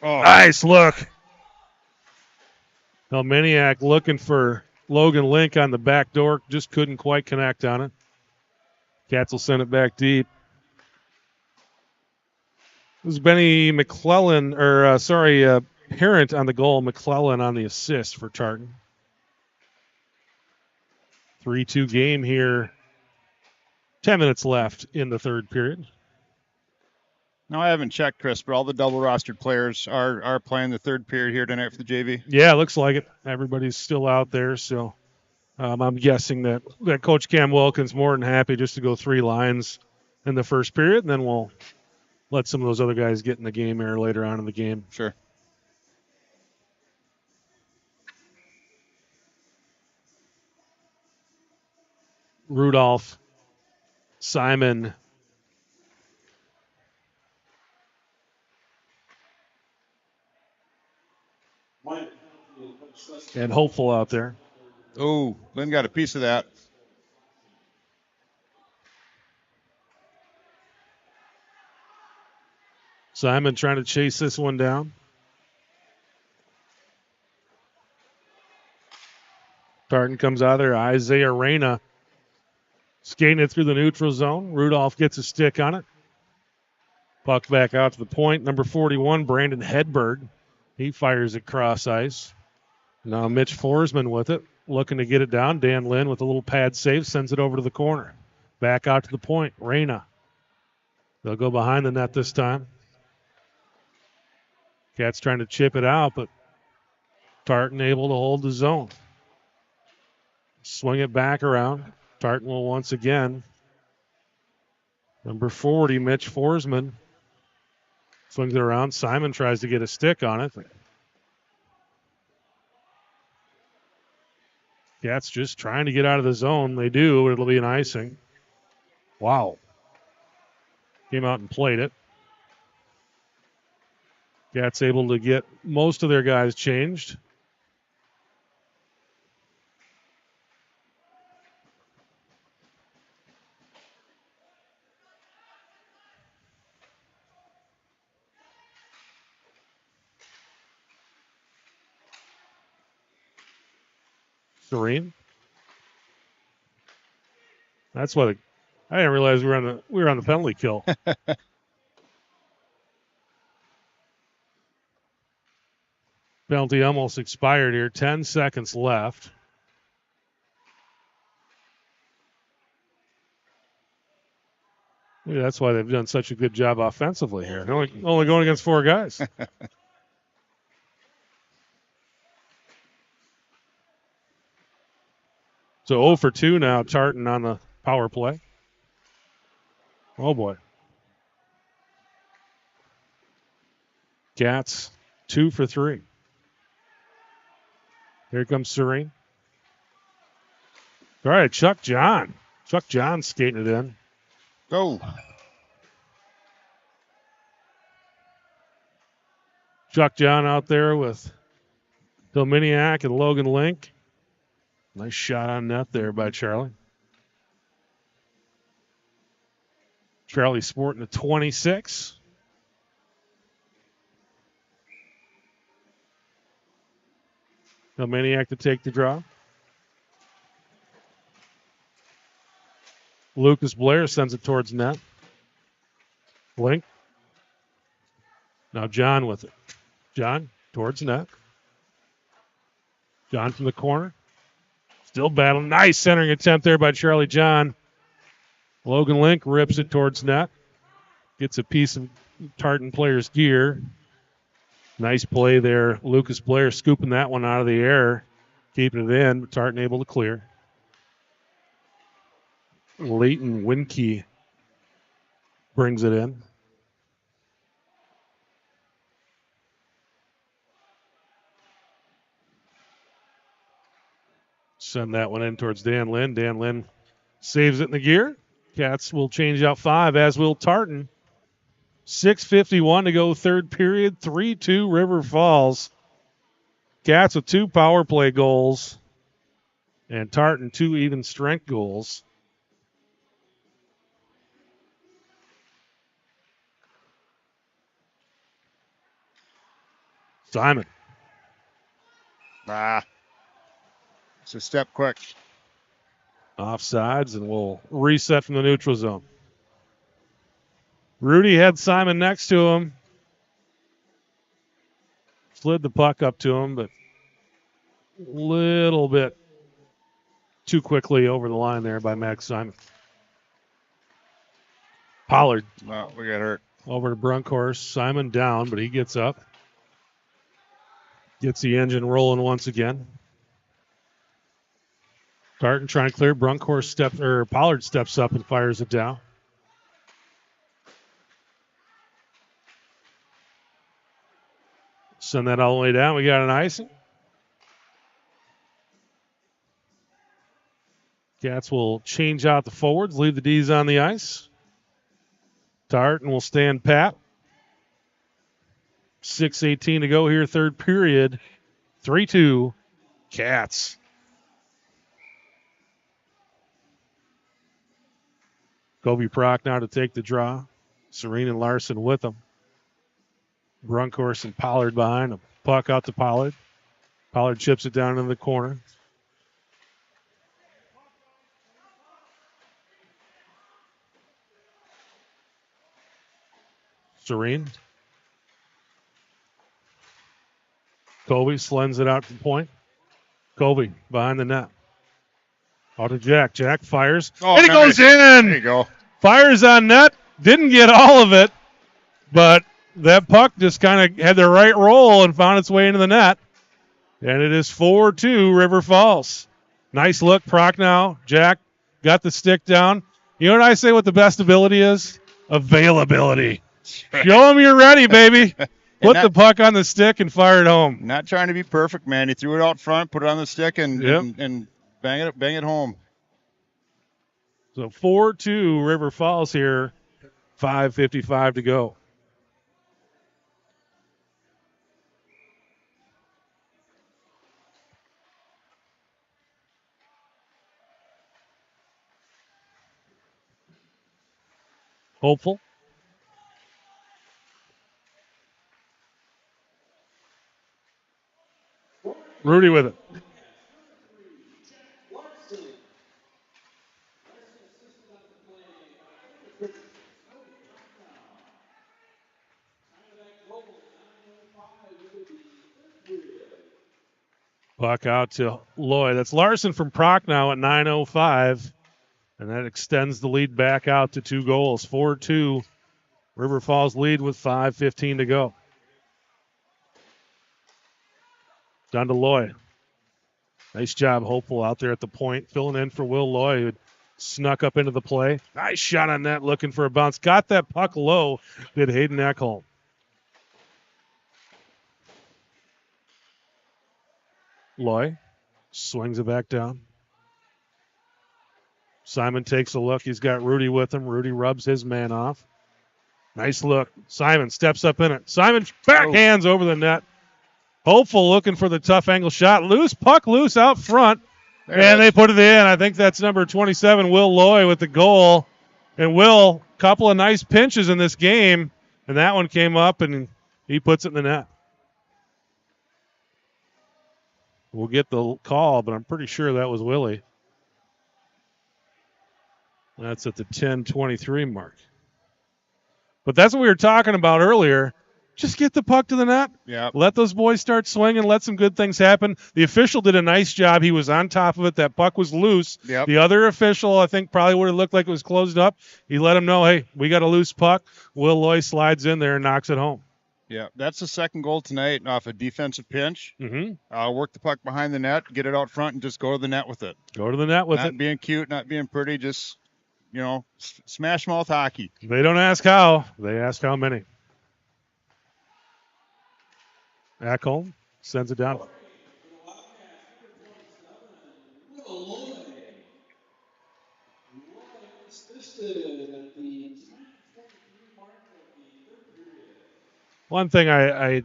Oh. Nice look. Helminiak looking for Logan Link on the back door. Just couldn't quite connect on it. Cats will send it back deep. This is Benny McClellan, Parent on the goal. McClellan on the assist for Tartan. 3-2 game here. 10 minutes left in the third period. No, I haven't checked, Chris, but all the double rostered players are playing the third period here tonight for the JV. Yeah, it looks like it. Everybody's still out there, so I'm guessing that Coach Cam Wilkins more than happy just to go 3 lines in the first period, and then we'll let some of those other guys get in the game here later on in the game. Sure. Rudolph, Simon, and Hopeful out there. Oh, Lynn got a piece of that. Simon trying to chase this one down. Tartan comes out of there. Isaiah Reyna skating it through the neutral zone. Rudolph gets a stick on it. Puck back out to the point. Number 41, Brandon Hedberg. He fires it cross ice. Now Mitch Forsman with it, looking to get it down. Dan Lynn with a little pad save, sends it over to the corner. Back out to the point. Reyna. They'll go behind the net this time. Cats trying to chip it out, but Tartan able to hold the zone. Swing it back around. Tartan will once again. Number 40, Mitch Forsman. Swings it around. Simon tries to get a stick on it. Cats just trying to get out of the zone. They do, but it'll be an icing. Wow. Came out and played it. Cats able to get most of their guys changed. Serene. That's what I didn't realize we were on the penalty kill. Penalty almost expired here. 10 seconds left. Maybe that's why they've done such a good job offensively here. Only going against 4 guys. So 0 for 2 now, Tartan on the power play. Oh, boy. Cats 2 for 3. Here comes Serene. All right, Chuck John. Chuck John skating it in. Go. Chuck John out there with Dominiak and Logan Link. Nice shot on net there by Charlie. Charlie sporting a 26. Dominiak to take the draw. Lucas Blair sends it towards net. Link. Now John with it. John towards net. John from the corner. Still battling. Nice centering attempt there by Charlie John. Logan Link rips it towards net. Gets a piece of Tartan player's gear. Nice play there. Lucas Blair scooping that one out of the air. Keeping it in. But Tartan able to clear. Leighton Winke brings it in. Send that one in towards Dan Lynn. Dan Lynn saves it in the gear. Cats will change out 5, as will Tartan. 6:51 to go, third period. 3-2 River Falls. Cats with 2 power play goals. And Tartan 2 even strength goals. Simon. It's a step quick. Offsides, and we'll reset from the neutral zone. Rudy had Simon next to him. Slid the puck up to him, but a little bit too quickly over the line there by Max Simon. Pollard. Oh, we got hurt. Over to Brunkhorst. Simon down, but he gets up. Gets the engine rolling once again. Tartan trying to clear. Pollard steps up and fires it down. Send that all the way down. We got an icing. Cats will change out the forwards, leave the D's on the ice. Tartan will stand pat. 6:18 to go here, third period. 3-2, Cats. Kobe Prock now to take the draw. Serene and Larson with him. Brunkhorst and Pollard behind him. Puck out to Pollard. Pollard chips it down in the corner. Serene. Kobe slends it out to the point. Kobe behind the net. Out to Jack. Jack fires. Oh, and it goes in. There you go. Fires on net. Didn't get all of it, but that puck just kind of had the right roll and found its way into the net. And it is 4-2 River Falls. Nice look, Proc now. Jack got the stick down. You know what I say what the best ability is? Availability. Show them you're ready, baby. Put the puck on the stick and fire it home. Not trying to be perfect, man. He threw it out front, put it on the stick, and bang it home. So 4-2 River Falls here. 5:55 to go. Hopeful. Rudy with it. Puck out to Lloyd. That's Larson from Proc now at 9:05. And that extends the lead back out to 2 goals. 4-2. River Falls lead with 5:15 to go. Down to Loy. Nice job, Hopeful, out there at the point, filling in for Will Loy, who snuck up into the play. Nice shot on net, looking for a bounce. Got that puck low, did Hayden Ekholm. Loy swings it back down. Simon takes a look. He's got Rudy with him. Rudy rubs his man off. Nice look. Simon steps up in it. Simon backhands over the net. Hopeful looking for the tough angle shot. Loose, puck loose out front. And they put it in. I think that's number 27, Will Loy, with the goal. And Will, couple of nice pinches in this game. And that one came up, and he puts it in the net. We'll get the call, but I'm pretty sure that was Willie. That's at the 10:23 mark. But that's what we were talking about earlier. Just get the puck to the net. Yeah. Let those boys start swinging. Let some good things happen. The official did a nice job. He was on top of it. That puck was loose. Yep. The other official, I think, probably would have looked like it was closed up. He let him know, hey, we got a loose puck. Will Loy slides in there and knocks it home. Yeah, that's the second goal tonight off a defensive pinch. Mm-hmm. Work the puck behind the net, get it out front, and just go to the net with it. Go to the net with it. Not being cute, not being pretty, just, smash mouth hockey. They don't ask how. They ask how many. Ekholm sends it down. One thing I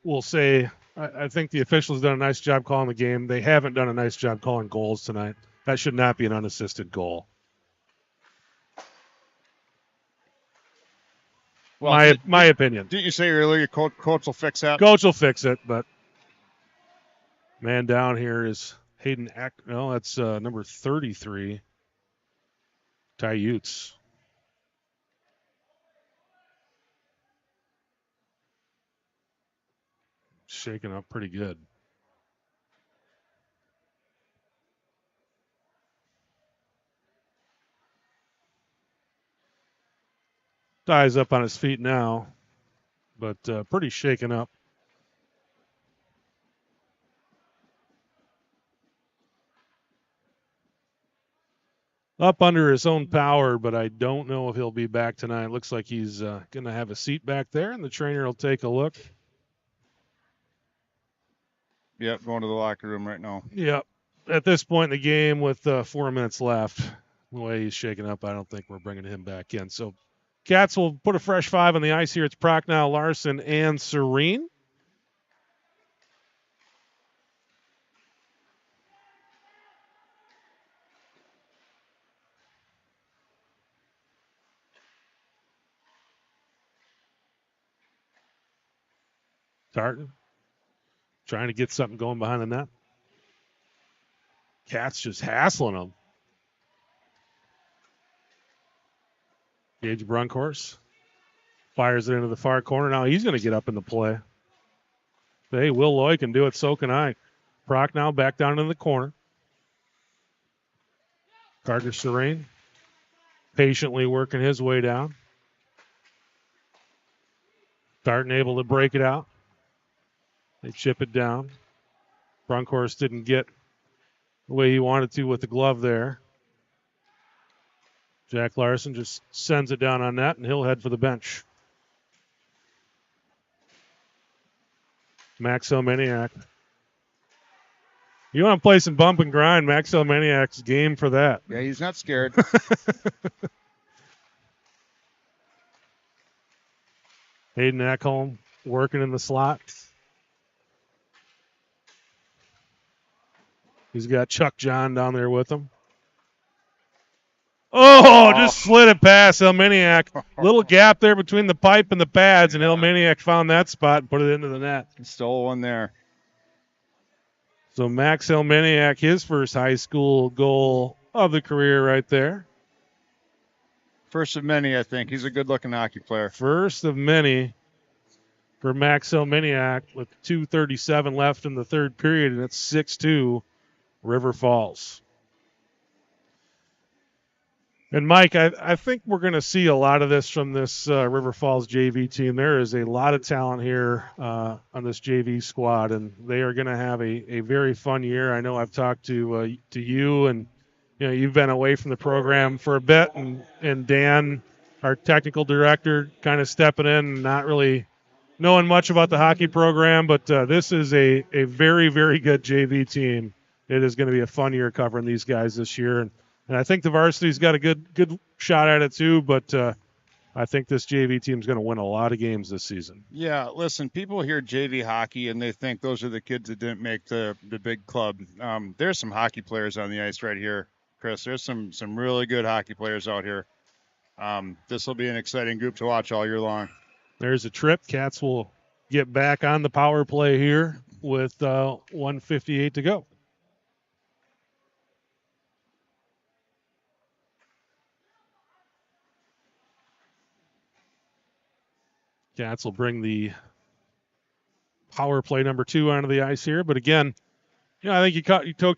will say, I think the officials done a nice job calling the game. They haven't done a nice job calling goals tonight. That should not be an unassisted goal. Well, my opinion. Didn't you say earlier coach will fix that? Coach will fix it, but Man down here is Hayden no, that's number 33, Ty Utes. Shaking up pretty good. Ty's up on his feet now, but pretty shaken up. Up under his own power, but I don't know if he'll be back tonight. Looks like he's going to have a seat back there, and the trainer will take a look. Yep, going to the locker room right now. Yep. At this point in the game, with 4 minutes left, the way he's shaking up, I don't think we're bringing him back in. So Cats will put a fresh 5 on the ice here. It's Prochnow, Larson, and Serene. Tartan trying to get something going behind the net. Cats just hassling them. Gage Brunkhorst fires it into the far corner. Now he's going to get up in the play. Hey, Will Loy can do it, so can I. Prochnow back down in the corner. Carter Serene patiently working his way down. Tartan able to break it out. They chip it down. Brunkhorst didn't get the way he wanted to with the glove there. Jack Larson just sends it down on net, and he'll head for the bench. Max Elmaniak. You want to play some bump and grind, Max Elmaniak's game for that. Yeah, he's not scared. Hayden Ekholm working in the slot. He's got Chuck John down there with him. Oh, just slid it past Elmaniak. Little gap there between the pipe and the pads, and Elmaniak found that spot and put it into the net. He stole one there. So Max Elmaniak, his first high school goal of the career right there. First of many, I think. He's a good-looking hockey player. First of many for Max Elmaniak with 2:37 left in the third period, and it's 6-2 River Falls. And, Mike, I think we're going to see a lot of this from this River Falls JV team. There is a lot of talent here on this JV squad, and they are going to have a very fun year. I know I've talked to you, and you've been away from the program for a bit, and Dan, our technical director, kind of stepping in, not really knowing much about the hockey program, but this is a very, very good JV team. It is going to be a fun year covering these guys this year, and I think the varsity's got a good shot at it too, but I think this JV team's going to win a lot of games this season. Yeah, listen, people hear JV hockey and they think those are the kids that didn't make the big club. There's some hockey players on the ice right here, Chris. There's some really good hockey players out here. This will be an exciting group to watch all year long. There's a trip. Cats will get back on the power play here with 1:58 to go. Cats will bring the power play number 2 onto the ice here. But again, I think you talk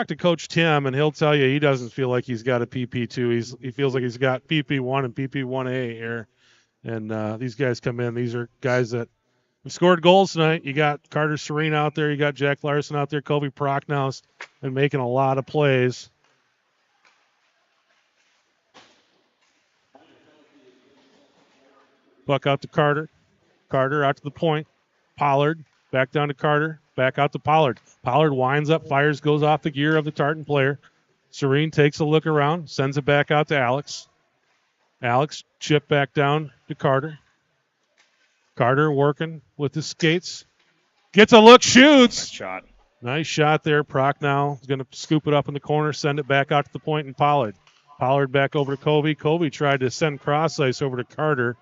to Coach Tim, and he'll tell you he doesn't feel like he's got a PP2. He feels like he's got PP1 and PP1A here. And these guys come in. These are guys that have scored goals tonight. You got Carter Serene out there. You got Jack Larson out there. Kobe Prochnow's been making a lot of plays. Buck out to Carter. Carter out to the point. Pollard back down to Carter. Back out to Pollard. Pollard winds up, fires, goes off the gear of the Tartan player. Serene takes a look around, sends it back out to Alex. Alex chip back down to Carter. Carter working with his skates. Gets a look, shoots. Nice shot there. Prochnow is going to scoop it up in the corner, send it back out to the point, and Pollard. Pollard back over to Kobe. Kobe tried to send cross ice over to Carter.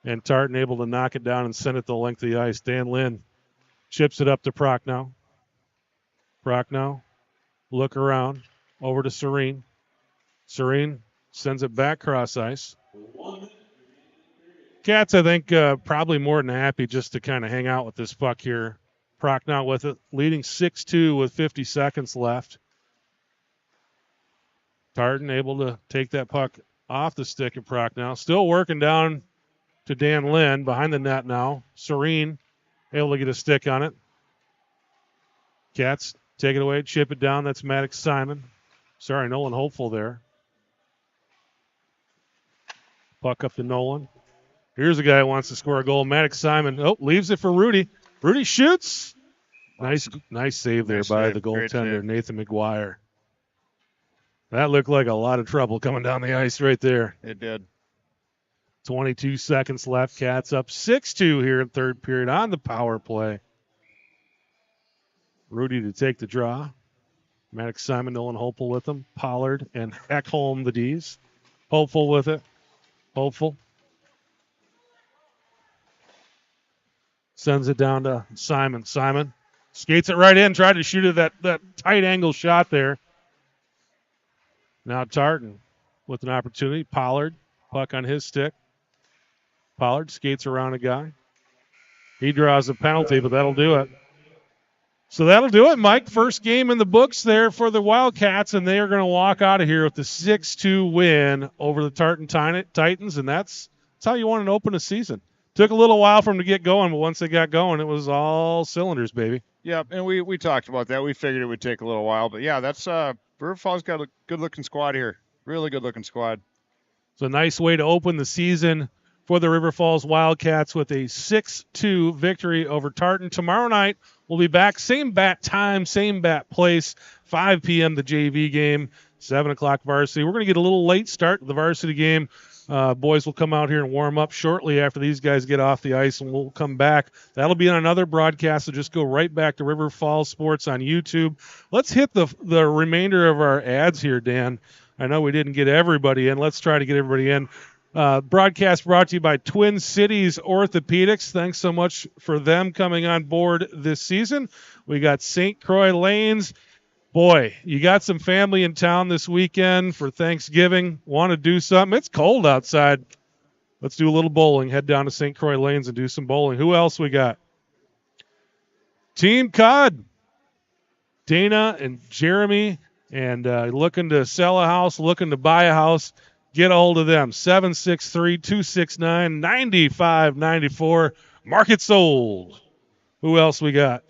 And Tartan able to knock it down and send it the length of the ice. Dan Lynn chips it up to Prochnow. Prochnow, look around, over to Serene. Serene sends it back cross ice. Cats, I think, probably more than happy just to kind of hang out with this puck here. Prochnow with it, leading 6-2 with 50 seconds left. Tartan able to take that puck off the stick of Prochnow. Still working down to Dan Lynn behind the net now. Serene able to get a stick on it. Cats take it away, chip it down. That's Maddox Simon. Sorry, Nolan Hopeful there. Puck up to Nolan. Here's a guy who wants to score a goal. Maddox Simon. Oh, leaves it for Rudy. Rudy shoots. Nice save there by the goaltender, Nathan McGuire. That looked like a lot of trouble coming down the ice right there. It did. 22 seconds left. Cats up 6-2 here in third period on the power play. Rudy to take the draw. Maddox Simon, Nolan Hopeful with him. Pollard and Ekholm the D's. Hopeful with it. Hopeful. Sends it down to Simon. Simon skates it right in. Tried to shoot it that tight angle shot there. Now Tartan with an opportunity. Pollard, puck on his stick. Pollard skates around a guy. He draws a penalty, but that'll do it. So that'll do it, Mike. First game in the books there for the Wildcats, and they are going to walk out of here with the 6-2 win over the Tartan Titans, and that's how you want to open a season. Took a little while for them to get going, but once they got going, it was all cylinders, baby. Yeah, and we talked about that. We figured it would take a little while, but yeah, that's River Falls got a good-looking squad here. Really good-looking squad. It's a nice way to open the season for the River Falls Wildcats with a 6-2 victory over Tartan. Tomorrow night, we'll be back. Same bat time, same bat place. 5 p.m. the JV game, 7 o'clock varsity. We're going to get a little late start to the varsity game. Boys will come out here and warm up shortly after these guys get off the ice, and we'll come back. That'll be on another broadcast, so just go right back to River Falls Sports on YouTube. Let's hit the remainder of our ads here, Dan. I know we didn't get everybody in. Let's try to get everybody in. Broadcast brought to you by Twin Cities Orthopedics. Thanks so much for them coming on board this season. We got St. Croix Lanes. Boy, you got some family in town this weekend for Thanksgiving. Want to do something? It's cold outside. Let's do a little bowling. Head down to St. Croix Lanes and do some bowling. Who else we got? Team Cod. Dana and Jeremy, and looking to sell a house, looking to buy a house. Get a hold of them, 763-269-9594. Market sold. Who else we got?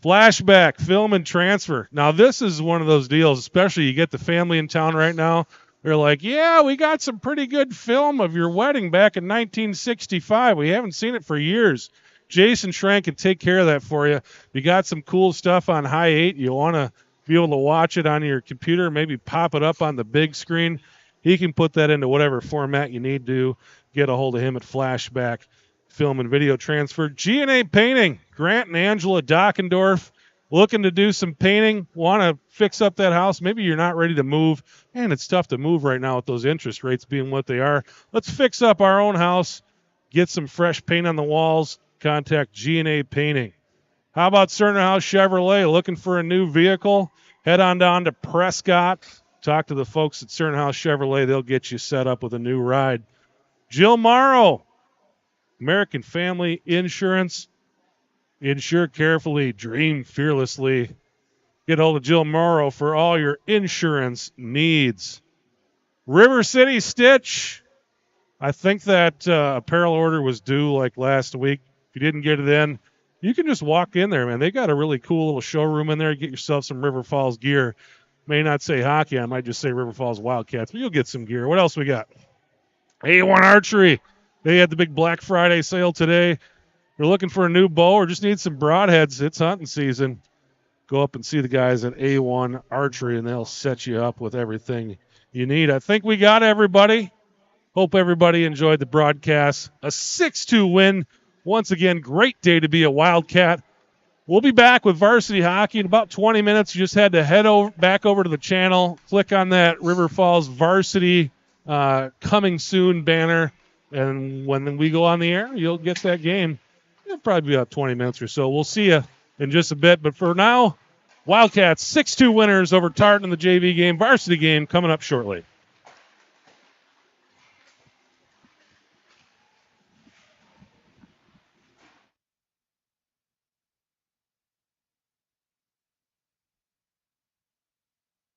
Flashback, film and transfer. Now, this is one of those deals, especially you get the family in town right now. They're like, yeah, we got some pretty good film of your wedding back in 1965. We haven't seen it for years. Jason Schrank can take care of that for you. You got some cool stuff on High 8. You want to be able to watch it on your computer, maybe pop it up on the big screen. He can put that into whatever format you need to. Get a hold of him at Flashback Film and Video Transfer. G&A Painting, Grant and Angela Dockendorf, looking to do some painting, want to fix up that house. Maybe you're not ready to move. Man, it's tough to move right now with those interest rates being what they are. Let's fix up our own house, get some fresh paint on the walls. Contact G&A Painting. How about Cerner House Chevrolet, looking for a new vehicle? Head on down to Prescott. Talk to the folks at Cerner House Chevrolet. They'll get you set up with a new ride. Jill Morrow, American Family Insurance. Insure carefully, dream fearlessly. Get hold of Jill Morrow for all your insurance needs. River City Stitch. I think that apparel order was due like last week. If you didn't get it in, you can just walk in there, man. They got a really cool little showroom in there. Get yourself some River Falls gear. May not say hockey. I might just say River Falls Wildcats, but you'll get some gear. What else we got? A1 Archery. They had the big Black Friday sale today. You're looking for a new bow or just need some broadheads. It's hunting season. Go up and see the guys at A1 Archery, and they'll set you up with everything you need. I think we got everybody. Hope everybody enjoyed the broadcast. A 6-2 win. Once again, great day to be a Wildcat. We'll be back with varsity hockey in about 20 minutes. You just had to head back over to the channel, click on that River Falls varsity coming soon banner, and when we go on the air, you'll get that game. It'll probably be about 20 minutes or so. We'll see you in just a bit, but for now, Wildcats 6-2 winners over Tartan in the JV game. Varsity game coming up shortly.